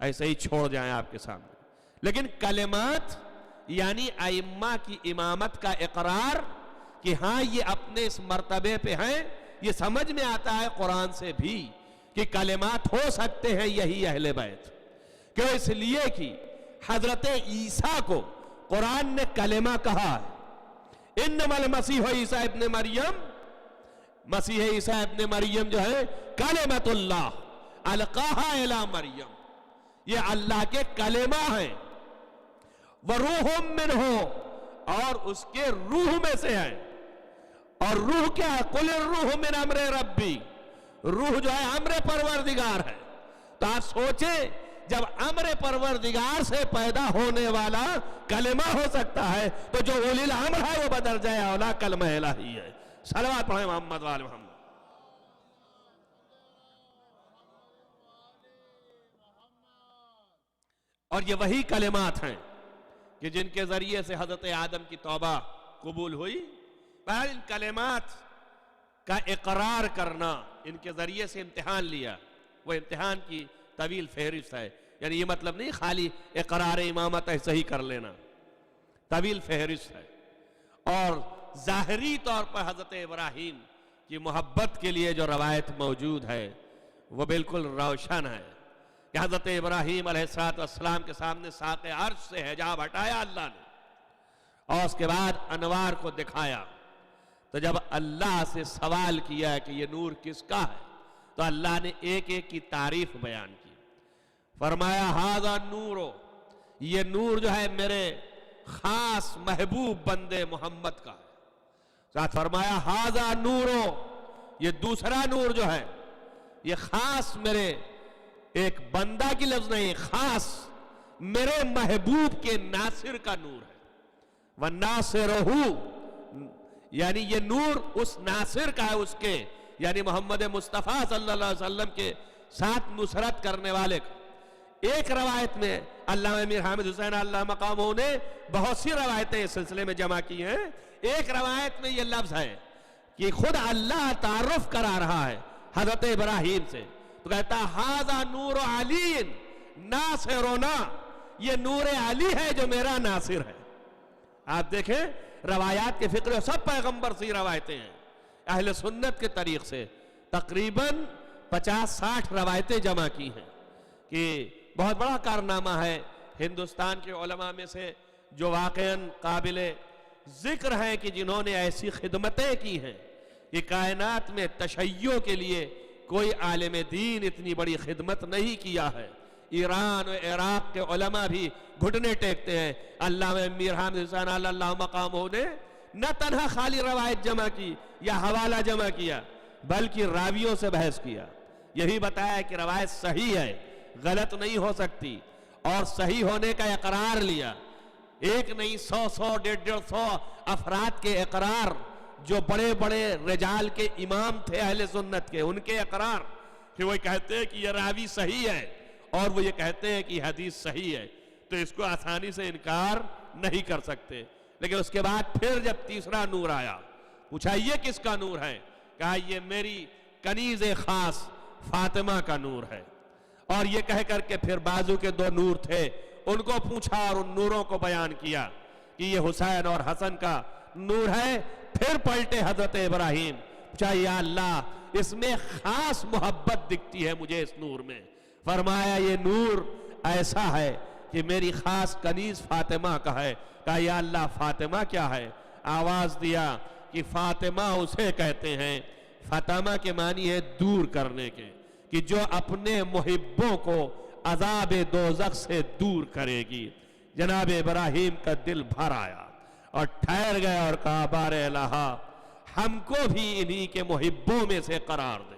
ایسے ہی چھوڑ جائیں آپ کے سامنے. لیکن کلمات یعنی ائمہ کی امامت کا اقرار کہ ہاں یہ اپنے اس مرتبے پہ ہیں، یہ سمجھ میں آتا ہے قرآن سے بھی کہ کلمات ہو سکتے ہیں یہی اہل بیت. کیوں؟ اس لیے کہ حضرت عیسیٰ کو قرآن نے کلمہ کہا ہے. انما المسیح عیسیٰ ابن مریم، مسیح عیسیٰ ابن مریم جو ہے کلمۃ اللہ القاہا الی مریم، یہ اللہ کے کلمہ ہیں. وروح منہ، اور اس کے روح میں سے ہے. اور روح کیا ہے؟ قل الروح من امر ربی، روح جو ہے امر پروردگار ہے. تو آپ سوچیں جب امر پروردگار سے پیدا ہونے والا کلمہ ہو سکتا ہے تو جو اولی الامر ہے وہ بدرجہ اولا کلمہ الہی ہے. صلوات پڑھیں محمد و آل محمد. اور یہ وہی کلمات ہیں کہ جن کے ذریعے سے حضرت آدم کی توبہ قبول ہوئی. بہر ان کلمات کا اقرار کرنا، ان کے ذریعے سے امتحان لیا، وہ امتحان کی طویل فہرست ہے. یعنی یہ مطلب نہیں خالی اقرار امامت ایسے ہی کر لینا، طویل فہرست ہے. اور ظاہری طور پر حضرت ابراہیم کی محبت کے لیے جو روایت موجود ہے وہ بالکل روشن ہے کہ حضرت ابراہیم علیہ السلام کے سامنے ساق عرش سے حجاب ہٹایا اللہ نے اور اس کے بعد انوار کو دکھایا. تو جب اللہ سے سوال کیا کہ یہ نور کس کا ہے تو اللہ نے ایک ایک کی تعریف بیان کی. فرمایا ھذا نور، یہ نور جو ہے میرے خاص محبوب بندے محمد کا ہے. ساتھ فرمایا ھذا نور، یہ دوسرا نور جو ہے یہ خاص میرے ایک بندہ کی لفظ نہیں، خاص میرے محبوب کے ناصر کا نور ہے. وَالنَّاصِرُهُ، یعنی یہ نور اس ناصر کا ہے، اس کے یعنی محمد مصطفیٰ صلی اللہ علیہ وسلم کے ساتھ نصرت کرنے والے کا. ایک روایت میں علامہ امیر حامد حسین اللہ مقامہ نے بہت سی روایتیں اس سلسلے میں جمع کی ہیں. ایک روایت میں یہ لفظ ہے کہ خود اللہ تعارف کرا رہا ہے حضرت ابراہیم سے تو کہتا ھذا نور علی ناصرنا، یہ نور علی ہے جو میرا ناصر ہے. آپ دیکھیں روایات کے فقر سب پیغمبر سی روایتیں ہیں. اہل سنت کے طریق سے تقریباً 50-60 روایتیں جمع کی ہیں کہ بہت بڑا کارنامہ ہے ہندوستان کے علماء میں سے جو واقعاً قابل ذکر ہیں کہ جنہوں نے ایسی خدمتیں کی ہیں کہ کائنات میں تشیع کے لیے کوئی عالم دین اتنی بڑی خدمت نہیں کیا ہے. ایران و عراق کے علماء بھی گھٹنے ٹیکتے ہیں. علامہ میر حامد حسین اللہ مقامہ نے نہ تنہا خالی روایت جمع کی یا حوالہ جمع کیا بلکہ راویوں سے بحث کیا. یہی بتایا کہ روایت صحیح ہے، غلط نہیں ہو سکتی، اور صحیح ہونے کا اقرار لیا. ایک نہیں 100 150 افراد کے اقرار، جو بڑے بڑے رجال کے امام تھے اہل سنت کے، ان کے اقرار کہ وہ کہتے ہیں کہ یہ راوی صحیح ہے اور وہ یہ کہتے ہیں کہ یہ حدیث صحیح ہے، تو اس کو آسانی سے انکار نہیں کر سکتے. لیکن اس کے بعد پھر جب تیسرا نور آیا، پوچھا یہ کس کا نور ہے؟ کہا یہ میری کنیز خاص فاطمہ کا نور ہے. اور یہ کہہ کر کے پھر بازو کے 2 نور تھے ان کو پوچھا اور ان نوروں کو بیان کیا کہ یہ حسین اور حسن کا نور ہے. پھر پلٹے حضرت ابراہیم، پوچھا یا اللہ اس میں خاص محبت دکھتی ہے مجھے اس نور میں. فرمایا یہ نور ایسا ہے کہ میری خاص کنیز فاطمہ کا ہے. کہا یا اللہ فاطمہ کیا ہے؟ آواز دیا کہ فاطمہ اسے کہتے ہیں، فاطمہ کے معنی ہے دور کرنے کے، کہ جو اپنے محبوں کو عذاب دوزخ سے دور کرے گی. جناب ابراہیم کا دل بھر آیا اور ٹھہر گئے اور کہا بار الہا ہم کو بھی انہی کے محبوں میں سے قرار دے.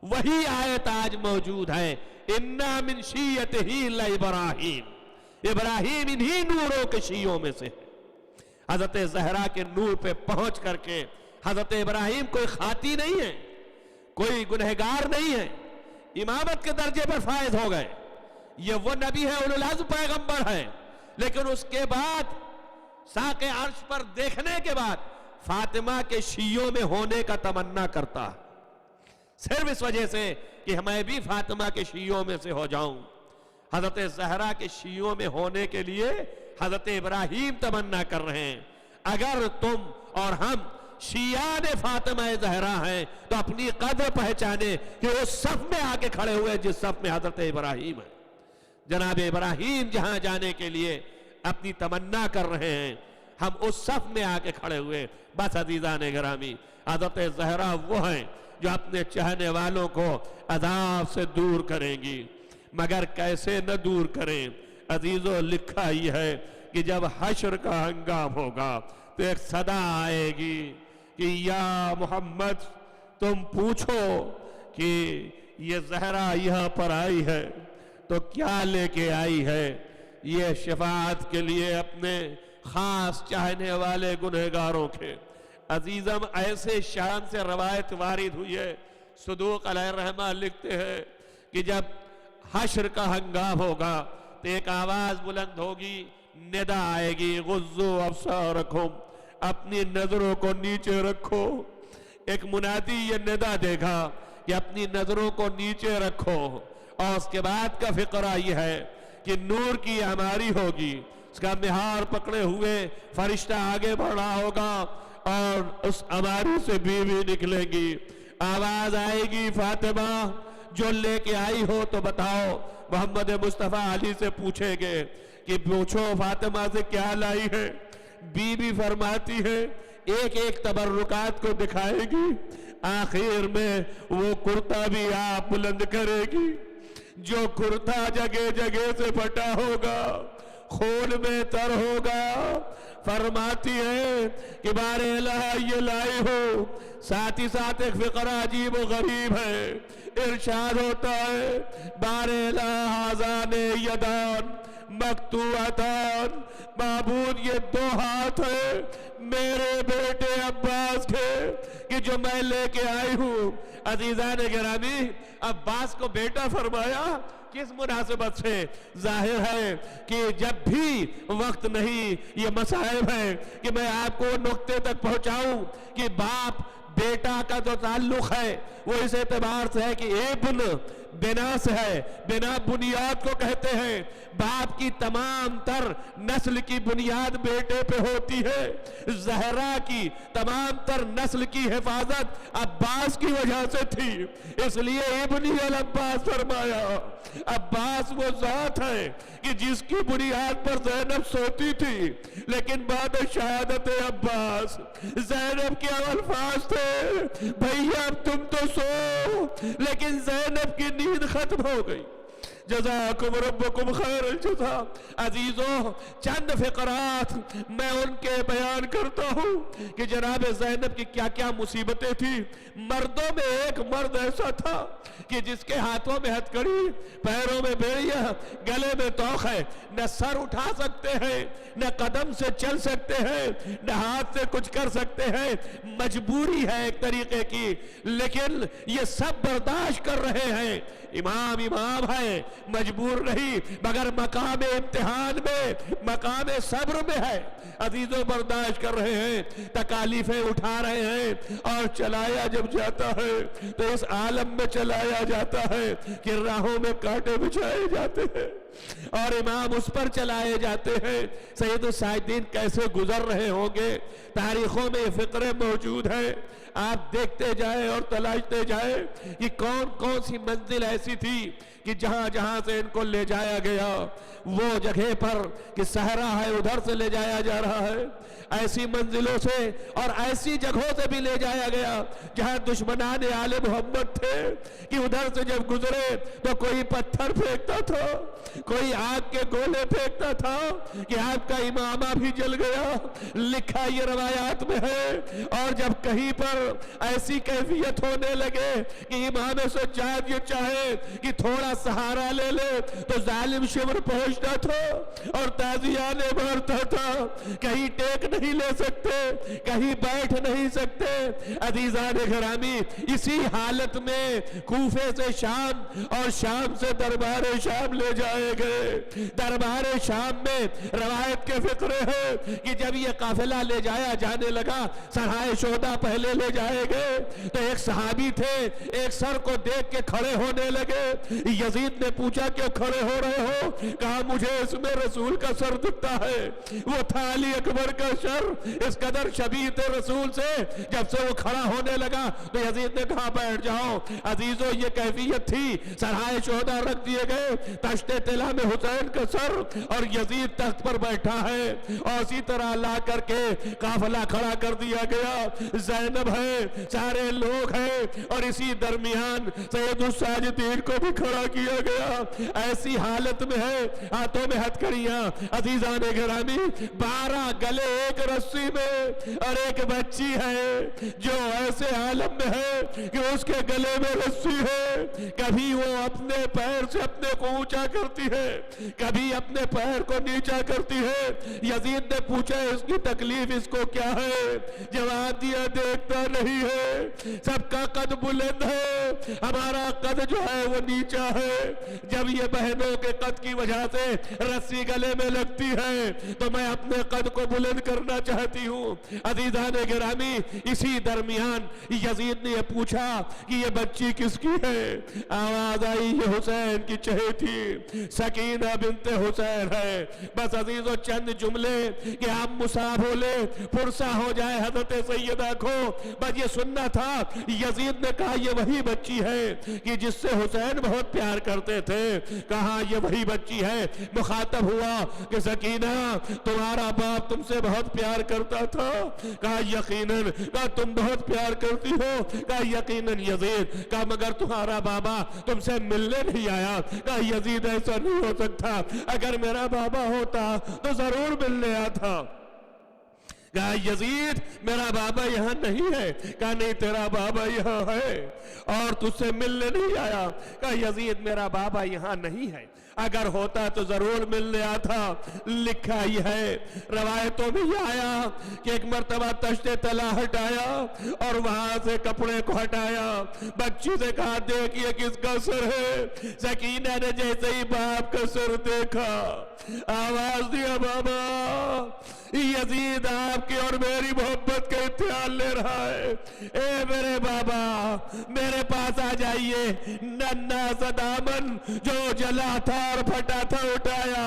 وہی آیت آج موجود ہے، اِنَّا مِن شِیَّتِهِ لَإِبْرَاہِیم. ابراہیم انہی نوروں کے شیعوں میں سے ہے. حضرت زہرا کے نور پہ پہنچ کر کے حضرت ابراہیم کوئی خاطی نہیں ہے، کوئی گنہگار نہیں ہے، امامت کے درجے پر فائز ہو گئے. یہ وہ نبی ہے، اولو العزم پیغمبر ہے. لیکن اس کے بعد ساق عرش پر دیکھنے کے بعد فاطمہ کے شیعوں میں ہونے کا تمنا کرتا ہے، صرف اس وجہ سے کہ میں بھی فاطمہ کے شیعوں میں سے ہو جاؤں. حضرت زہرا کے شیعوں میں ہونے کے لیے حضرت ابراہیم تمنا کر رہے ہیں. اگر تم اور ہم شیعان فاطمہ زہرا ہیں تو اپنی قدر پہچانے کہ اس صف میں آ کے کھڑے ہوئے جس صف میں حضرت ابراہیم ہے. جناب ابراہیم جہاں جانے کے لیے اپنی تمنا کر رہے ہیں، ہم اس صف میں آ کے کھڑے ہوئے. بس عزیزان گرامی، حضرت زہرا وہ ہیں جو اپنے چاہنے والوں کو عذاب سے دور کریں گی. مگر کیسے نہ دور کریں؟ عزیزو لکھا ہی ہے کہ جب حشر کا ہنگام ہوگا تو ایک صدا آئے گی کہ یا محمد تم پوچھو کہ یہ زہرا یہاں پر آئی ہے تو کیا لے کے آئی ہے؟ یہ شفاعت کے لیے اپنے خاص چاہنے والے گنہگاروں کے. عزیزم ایسے شان سے روایت وارد ہوئی ہے. صدوق علیہ الرحمہ لکھتے ہیں کہ جب حشر کا ہنگام ہوگا تو ایک آواز بلند ہوگی، ندا آئے گی، غضو ابصارکم، اپنی نظروں کو نیچے رکھو. ایک منادی یہ ندا دے گا کہ اپنی نظروں کو نیچے رکھو. اور اس کے بعد کا فقرہ یہ ہے کہ نور کی ہماری ہوگی، اس کا مہار پکڑے ہوئے فرشتہ آگے بڑھا ہوگا اور اس ہماری سے بیوی نکلے گی. آواز آئے گی فاطمہ جو لے کے آئی ہو تو بتاؤ. محمد مصطفیٰ علی سے پوچھیں گے کہ پوچھو فاطمہ سے کیا لائی ہے. بی بی فرماتی ہے ایک ایک تبرکات کو دکھائے گی. آخر میں وہ کرتا بھی آپ بلند کرے گی، جو کرتا جگہ جگہ سے پھٹا ہوگا، خون میں تر ہوگا. فرماتی ہے کہ بار الہ یہ لائی ہو. ساتھ ہی ساتھ ایک فقرہ عجیب و غریب ہے. ارشاد ہوتا ہے بار الہ ہذان یدان مقطوعتان، معبود یہ 2 ہاتھ ہیں میرے بیٹے عباس کے کہ جو میں لے کے آئی ہوں. عزیزان گرامی، عباس کو بیٹا فرمایا کس مناسبت سے؟ ظاہر ہے کہ جب بھی وقت نہیں، یہ مصائب ہے کہ میں آپ کو نقطے تک پہنچاؤں کہ باپ بیٹا کا جو تعلق ہے وہ اس اعتبار سے ہے کہ ابن بنا سے ہے. بنا بنیاد کو کہتے ہیں. باپ کی تمام تر نسل کی بنیاد بیٹے پہ ہوتی ہے. زہرا کی تمام تر نسل کی حفاظت عباس کی وجہ سے تھی. اس لیے ابنی العباس فرمایا. عباس وہ ذات ہے کہ جس کی بنیاد پر زینب سوتی تھی، لیکن بعد شہادت عباس زینب کے الفاظ تھے، بھیا اب تم تو سو، لیکن زینب کی نیند ختم ہو گئی. جزاکم ربکم خیر الجزا. عزیزوں، چند فقرات میں ان کے بیان کرتا ہوں کہ جناب زینب کی کیا کیا مصیبتیں تھیں. مردوں میں ایک مرد ایسا تھا کہ جس کے ہاتھوں میں ہتھکڑی، پیروں میں بیڑیا، گلے میں توق ہے، نہ سر اٹھا سکتے ہیں، نہ قدم سے چل سکتے ہیں، نہ ہاتھ سے کچھ کر سکتے ہیں. مجبوری ہے ایک طریقے کی، لیکن یہ سب برداشت کر رہے ہیں. امام ہے، مجبور نہیں، مگر مقام امتحان میں، مقام صبر میں ہے. عزیزوں برداشت کر رہے ہیں، تکالیفیں اٹھا رہے ہیں، اور چلایا جب جاتا ہے تو اس عالم میں چلایا جاتا ہے کہ راہوں میں کانٹے بچھائے جاتے ہیں اور امام اس پر چلائے جاتے ہیں. سید الساجدین کیسے گزر رہے ہوں گے، تاریخوں میں یہ فقرے موجود ہیں. آپ دیکھتے جائیں اور تلاشتے جائیں کہ کون کون سی منزل ایسی تھی کہ جہاں جہاں سے ان کو لے جایا گیا، وہ جگہ پر کہ صحرا ہے ادھر سے لے جایا جا رہا ہے، ایسی منزلوں سے اور ایسی جگہوں سے بھی لے جایا گیا جہاں دشمنان آل محمد تھے کہ ادھر سے جب گزرے تو کوئی پتھر پھینکتا تھا، کوئی آگ کے گولے پھینکتا تھا کہ آپ کا امامہ بھی جل گیا. لکھا یہ روایات میں ہے. اور جب کہیں پر ایسی کیفیت ہونے لگے کہ امام سجاد یہ چاہے کہ تھوڑا سہارا لے لے تو ظالم شمر پہنچتا تھا اور تازیانے مارتا تھا. کہیں ٹیک نہیں لے سکتے، کہیں بیٹھ نہیں سکتے. عزیزان گرامی، اسی حالت میں کوفے سے شام اور شام سے دربار شام لے جائے گئے. دربار شام میں روایت کے فقرے ہیں کہ جب یہ قافلہ لے جایا جانے لگا، سرائے شہداء پہلے لے جائے گئے تو ایک صحابی تھے، ایک سر کو دیکھ کے کھڑے ہونے لگے. یزید نے پوچھا کیوں کھڑے ہو رہے ہو؟ کہا مجھے اس میں رسول کا سر دکھتا ہے. وہ تھا علی اکبر کا سر، اس قدر شبیہ تھے رسول سے. جب سے وہ کھڑا ہونے لگا تو یزید نے کہا بیٹھ جاؤ. عزیزوں یہ کیفیت تھی. سرائے شہداء رکھ دیے گئے، تشت طلا میں حسین کا سر اور یزید تخت پر بیٹھا ہے، اور اسی طرح لا کر کے قافلہ کھڑا کر دیا گیا. زینب ہے، سارے لوگ ہیں، اور اسی درمیان سید الساجدین کو بھی کھڑا کیا گیا. ایسی حالت میں ہے، ہاتھوں میں ہتھکڑیاں. عزیزان گرامی، 12 گلے ایک رسی میں، اور ایک بچی ہے جو ایسے عالم میں ہے کہ اس کے گلے میں رسی ہے. کبھی وہ اپنے پیر سے اپنے کو اونچا کرتی ہے، کبھی اپنے پیر کو نیچا کرتی ہے. یزید نے پوچھا اس کی تکلیف اس کو کیا ہے؟ جواب دیا دیکھتا نہیں ہے، سب کا قد بلند ہے، ہمارا قد جو ہے وہ نیچا ہے. جب یہ بہنوں کے قد کی وجہ سے رسی گلے میں لگتی ہے تو میں اپنے قد کو بلند کرنا چاہتی ہوں. عزیزان گرامی، اسی درمیان یزید نے یہ پوچھا کہ یہ بچی کس کی ہے؟ آواز آئی یہ حسین کی چہیتی سکینہ بنت حسین ہے. بس عزیزو چند جملے کہ آپ مصاب ہو لے، پرسا ہو جائے حضرت سیدہ کو. بس یہ سننا تھا. یزید نے کہا یہ وہی بچی ہے کہ جس سے حسین بہت پیار کرتے تھے. کہا یہ وہی بچی ہے. مخاطب ہوا کہ سکینہ تمہارا باپ تم سے بہت پیار کرتا تھا. کہا یقیناً. کہا تم بہت پیار کرتی ہو؟ کہا یقیناً یزید. کہا مگر تمہارا بابا تم سے ملنے نہیں آیا. کہا یزید ایسا نہیں ہو سکتا، اگر میرا بابا ہوتا تو ضرور ملنے آتا. کہا یزید میرا بابا یہاں نہیں ہے. کہا نہیں تیرا بابا یہاں ہے اور تجھ سے ملنے نہیں آیا. کہا یزید میرا بابا یہاں نہیں ہے اگر ہوتا تو ضرور ملنے آتا. لکھا ہی ہے, روایتوں میں یہ آیا کہ ایک مرتبہ تشت طلا ہٹایا اور وہاں سے کپڑے کو ہٹایا, بچی سے کہا دیکھ یہ کس کا سر ہے. سکینہ نے جیسے ہی باپ کا سر دیکھا آواز دیا, بابا یزید آپ کی اور میری محبت کا امتحان لے رہا ہے. اے میرے بابا میرے پاس آ جائیے. ننا سا دامن جو جلا تھا اور پھٹا تھا اٹھایا,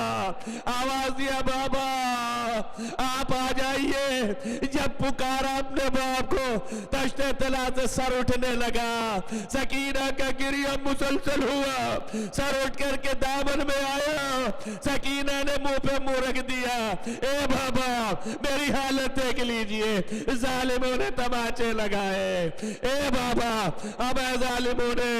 آواز دیا بابا آپ آ جائیے. جب پکارا اپنے باپ کو تشت طلا سے سر اٹھنے لگا. سکینہ کا گریہ مسلسل ہوا, سر اٹھ کر کے دامن میں آیا. سکینہ نے منہ پہ منہ رکھ دیا. اے بابا میری حالت دیکھ لیجئے, ظالموں نے تماچے لگائے. اے بابا اب اے ظالموں نے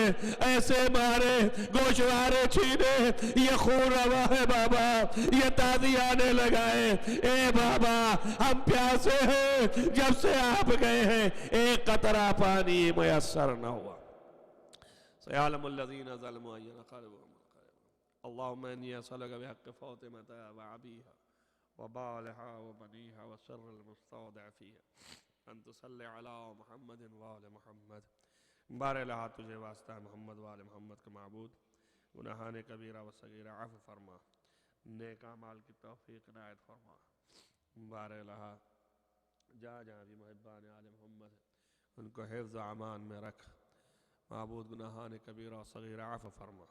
ایسے مارے, گوشوارے چھینے, یہ خون روا ہے بابا, یہ تازیانے لگائے. اے بابا ہم پیاسے ہیں, جب سے آپ گئے ہیں ایک قطرہ پانی میسر نہ ہوا. سیعلم الذین ظلموا أَيَّ انقلب اللهم إني أسألك بحق فاطمة وأبيها وبالها وبنيها وسر المستودع فيها أن تصلي على محمد وآل محمد. بار الہ تجھے واسطہ محمد وآل محمد کا معبود, گناہان کبیرہ و صغیرہ عفو فرما, نیک اعمال کی توفیق عنایت فرما. بار الہ جہاں جہاں بھی محبان آل محمد ان کو حفظ و امان میں رکھ. معبود گناہان کبیرہ و صغیرہ عفو فرما.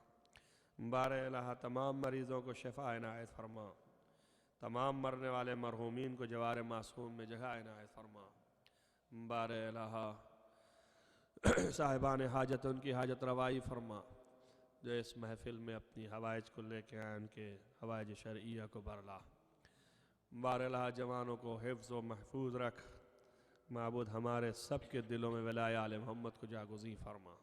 بار الہ تمام مریضوں کو شفا عنایت فرما. تمام مرنے والے مرحومین کو جوار معصوم میں جگہ عنایت فرما. بار الہ صاحبان حاجت ان کی حاجت روائی فرما. جو اس محفل میں اپنی حوائج کو لے کے آئے ان کے حوائج شرعیہ کو برلا. بار الہ جوانوں کو حفظ و محفوظ رکھ. معبود ہمارے سب کے دلوں میں ولائے آل محمد کو جاگزیں فرما.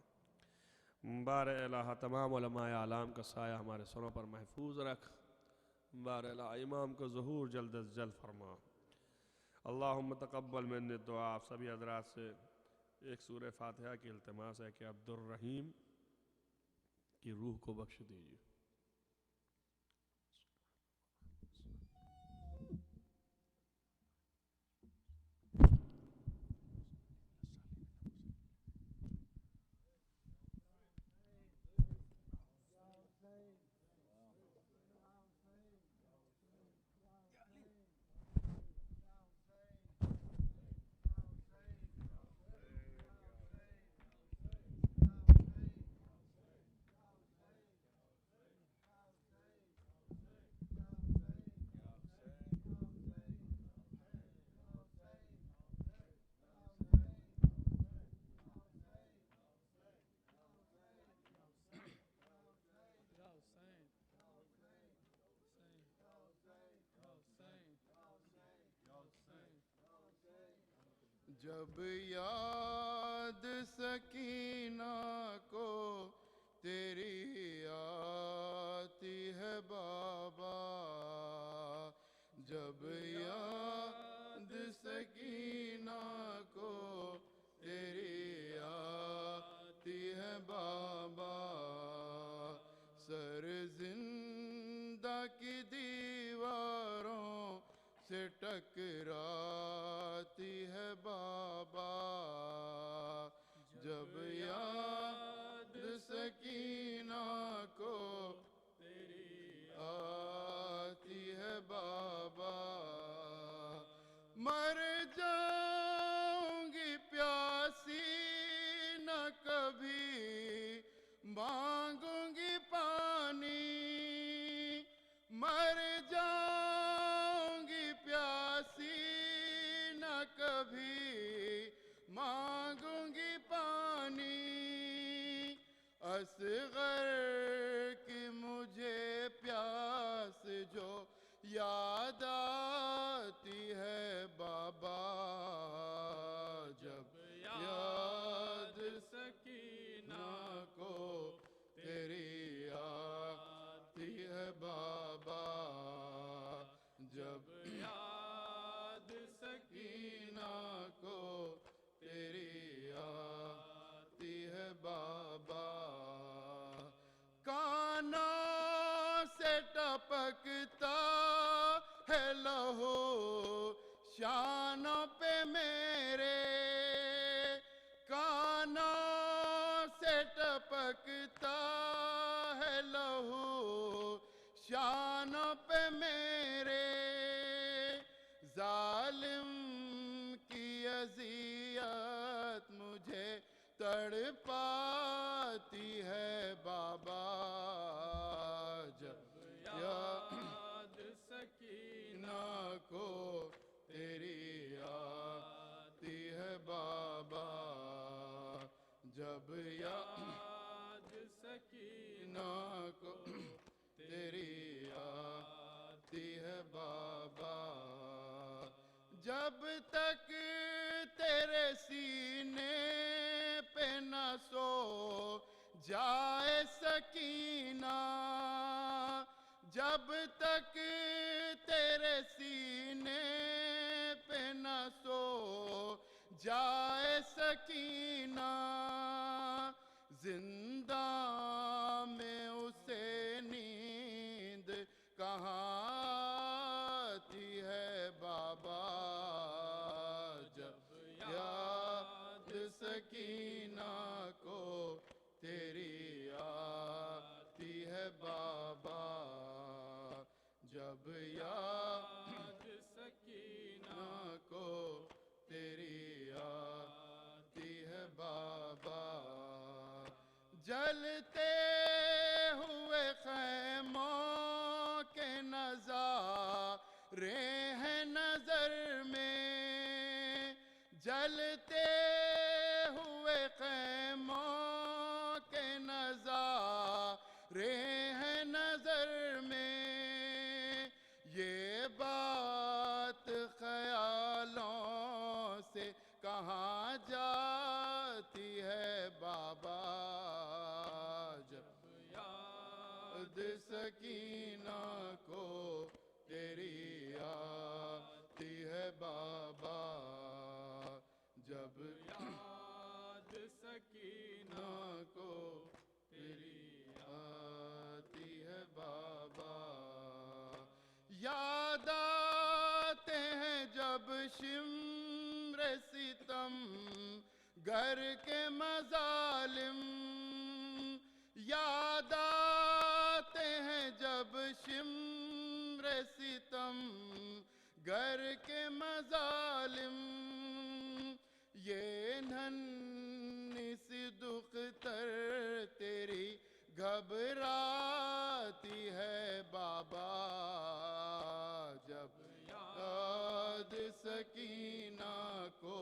بار الہ تمام علماء اعلام کا سایہ ہمارے سروں پر محفوظ رکھ. بار الہ امام کو ظہور جلد از جلد فرما. اللہم تقبل من الدعا. آپ سبھی حضرات سے ایک سورہ فاتحہ کی التماس ہے کہ عبد الرحیم کی روح کو بخش دیجیے. جب یاد سکینہ کو تیری آتی ہے بابا, جب یاد سکینہ کو تیری آتی ہے بابا, سر زندہ کی دیواروں سے ٹکراتی ہے بابا, جب یاد سکینہ کو تیری آتی ہے بابا. مر جاؤں گی پیاسی نہ کبھی مانگوں گی پانی, مر جاؤں گی پیاسی نہ کبھی مانگوں گی پانی. ہے لہو شانوں پہ میرے، ظالم کی اذیت مجھے تڑپاتی ہے بابا، جب یاد سکینہ کو تیری آتی ہے بابا، جب یاد سکینہ کو تیری آتی ہے بابا، جب تک تیرے سینے پہ نہ سو جائے سکینہ، جب تک تیرے سینے پہ نہ سو جائے سکینہ، زندہ میں اسے نیند کہاں آتی ہے بابا، جب یاد سکینہ کو تیری آتی ہے بابا، جب یاد سکینہ کو تیری آتی ہے بابا، جلتے ہوئے خیموں کے نظارے ہیں نظر میں، جلتے ہوئے خیموں کے نظارے ہیں نظر میں، یہ بات خیالوں سے کہاں جاتی ہے بابا، جب یاد سکینہ کو تیری آتی ہے بابا، جب یاد سکینہ کو تیری آتی ہے بابا، یاد آتے ہیں جب شمر ستم گر کے مظالم، یاد آتے ہیں جب شمر ستم گر کے مظالم، یہ ننھی سی دختر تیری گھبراتی ہے بابا، جب یاد سکینہ کو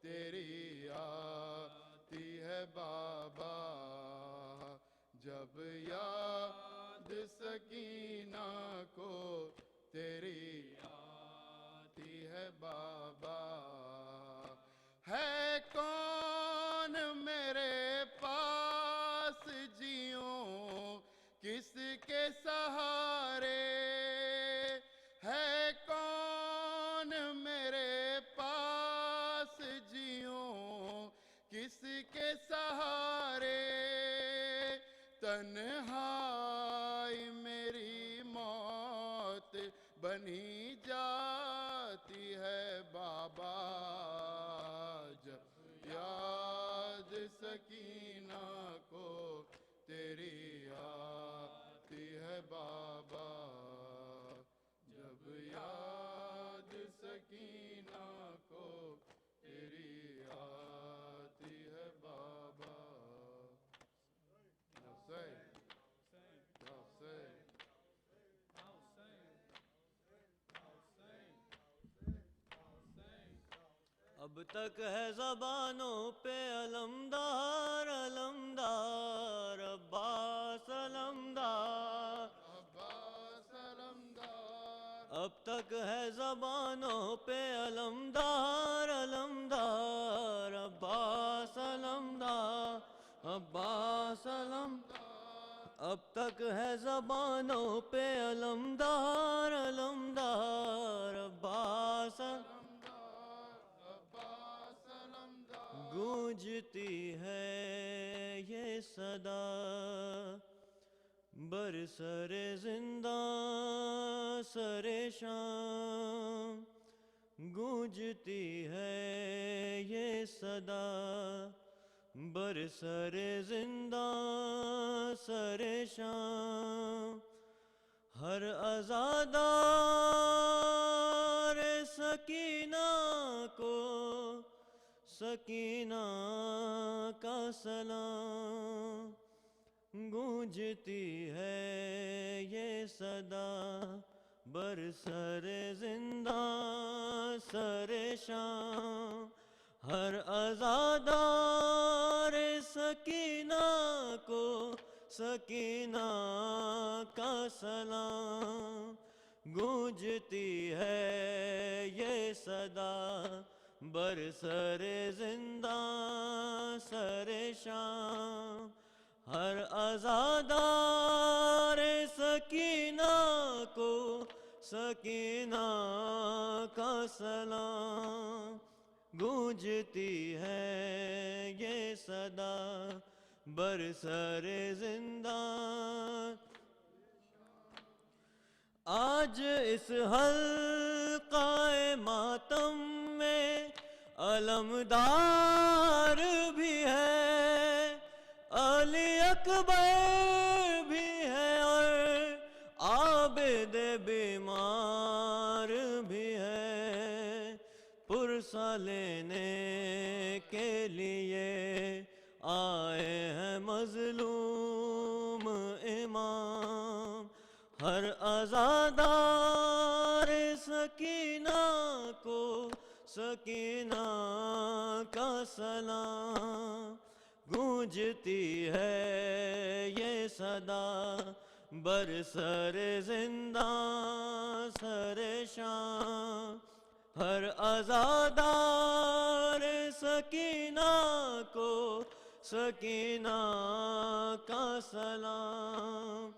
تیری آتی ہے بابا، جب یاد سکینہ کو تیری آتی ہے بابا، ہے کون میرے پاس جیوں کس کے سہارے، ہے کون میرے پاس جیوں کس کے سہارے، تنہائی میری موت بنی جاتی ہے بابا، جب یاد سکینہ کو تیری آتی ہے بابا، جب یاد سکینہ کو تیری آتی ہے بابا، اب تک ہے زبانوں پہ علمدار علمدار عباس علمدار، عباس علمدار، اب تک ہے زبانوں پہ علمدار علمدار عباس علمدار عباس علمدار، اب تک ہے زبانوں پہ علمدار علمدار عباس علمدار، گونجتی ہے یہ صدا برسر زنداں سر شام، گونجتی ہے یہ صدا برسر زندہ سر شام ہر عزادار سکینہ کو سکینہ کا سلام گونجتی ہے یہ صدا برسر زندہ سر شام ہر عزادار سکینہ کو سکینہ کا سلام گونجتی ہے یہ صدا برسر زندہ سر شام ہر عزادار سکینہ کو سکینہ کا سلام گونجتی ہے یہ صدا برسر زندہ آج اس حلقہ ماتم میں علمدار بھی ہے علی اکبر بھی ہے اور عابد بیمار بھی ہے پرسہ لینے کے لیے آئے ہیں مظلوم امام ہر عزادار سکینہ کو سکینہ کا سلام گونجتی ہے یہ صدا برسر زندہ سر شام ہر عزادار سکینہ کو سکینہ کا سلام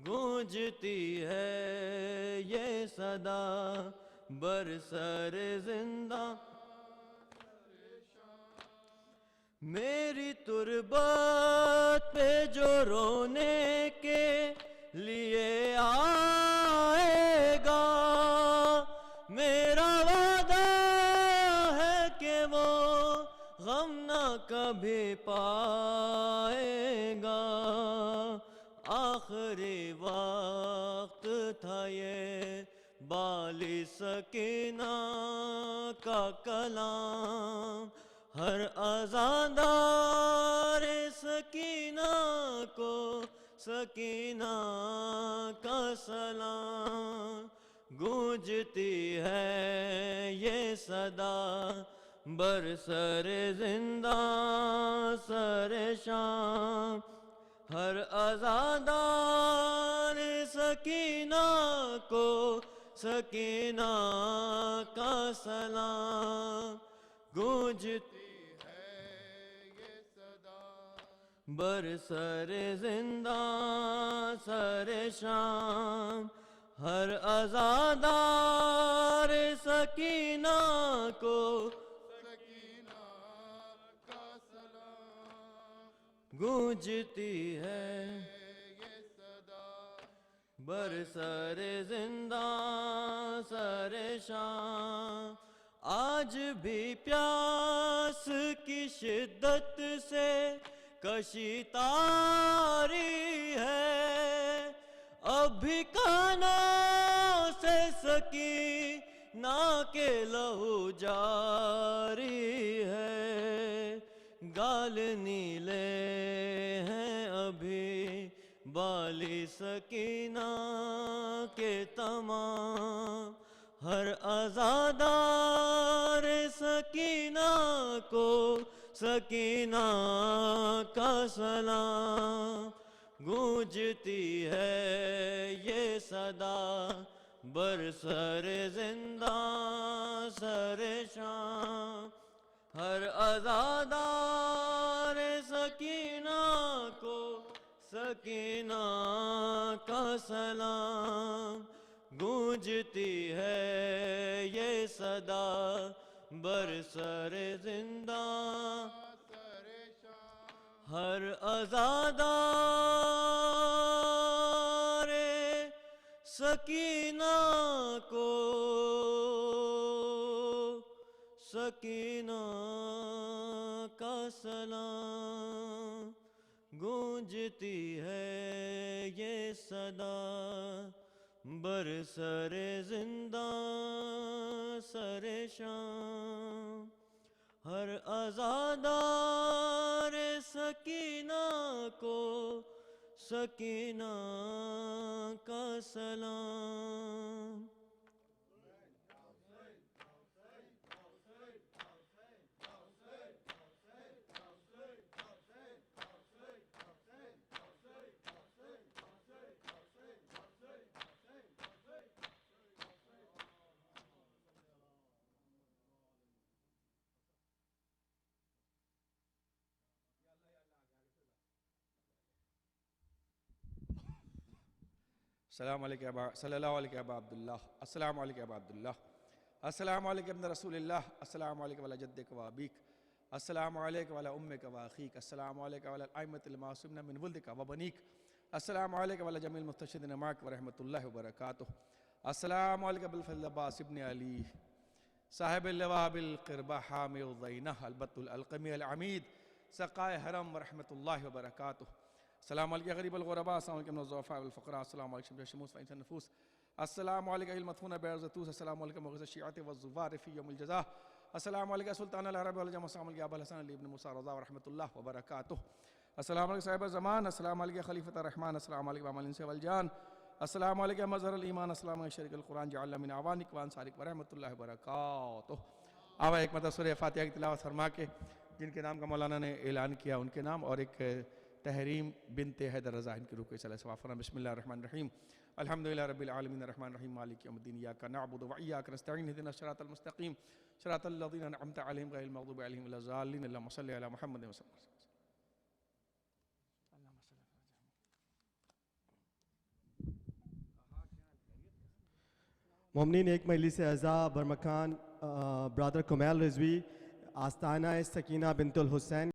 گونجتی ہے یہ صدا برسر زندہ میری تربت پہ جو رونے کے لیے آئے گا میرا وعدہ ہے کہ وہ غم نہ کبھی پائے گا آخری وقت تھا یہ بالی سکینہ کا کلام ہر عزادار سکینہ کو سکینہ کا سلام گونجتی ہے یہ صدا برسر زندہ سر شام ہر عزادار سکینہ کو سکینہ کا سلام گونجتی ہے یہ صدا برسر زندہ سر شام ہر عزادار سکینہ کو سکینہ کا سلام گونجتی ہے یہ صدا برسر زندہ سر شام آج بھی پیاس کی شدت سے کشی تاری ہے اب بھی کانوں سے سکینہ کے لہو جاری ہے گال نیلے ہیں ابھی بالی سکینہ کے تمام ہر عزادار سکینہ کو سکینہ کا سلام گونجتی ہے یہ صدا برسر زندہ سر شام ہر عزادار سکینہ کو سکینہ کا سلام گونجتی ہے یہ صدا برسر زندہ ہر عزادار سکینہ کو سکینہ کا سلام گونجتی ہے یہ صدا برسر زندہ سر شام، ہر عزادار سکینہ کو سکینہ کا سلام۔ السلام علیکم صلی اللہ علیہ ابا عبداللہ، السلام علیکم ابا عبداللہ، السلام علیکم ابن رسول اللہ، السلام علیکم علی جدک و ابیک، السلام علیکم علی امک و اخیک، السلام علیکم علی الائمۃ المعصومین من ولدک و بنیک، السلام علیکم علی جمیع المستشہدین معک و رحمۃ اللہ وبرکاتہ، السلام علیکم بالفضل عباس ابن علی صاحب اللواء بالقربہ حامل الضینہ البت القمی العمید سقائے حرم و رحمۃ اللہ وبرکاتہ، السلام علیکم غریب الغرباء، السلام علیکم الضعفاء والفقراء، السلام علیکم شموس فإنس النفوس، السلام علیکم المدفون بأرض، السلام علیکم مغز الشیعة والزوار فی یوم الجزاء، السلام علیکم سلطان العرب والعجم، السلام علیکم ابا الحسن علی ابن موسیٰ رضا ورحمۃ اللہ وبرکاتہ، السلام علیکم صاحب الزمان، السلام علیکم خلیفۃ الرحمن، السلام علیکم امام الانس والجان، السلام علیکم مظہر الایمان، السلام علیکم شریک القرآن جعلنا من اعوانک وانصارک ورحمۃ اللہ وبرکاتہ۔ اب ایک مرتبہ سورہ فاتحہ کی تلاوت فرما کے جن کے نام کا مولانا نے اعلان کیا ان کے نام، اور ایک تحریم بنت حیدر رضا ان کی روح کو صلی اللہ علیہ وسلم۔ بسم اللہ الرحمن الرحیم، الحمدللہ رب العالمین الرحمن الرحیم مالک یوم الدین، ایاک نعبد و ایاک نستعین، اہدنا الصراط المستقیم صراط الذین انعمت علیہم غیر المغضوب علیہم ولا الضالین، اللہم صلی علی محمد وسلم۔ مومنین، ایک مجلس اعزاء برمکان برادر کمیل رضوی آستانہ سکینہ بنت الحسین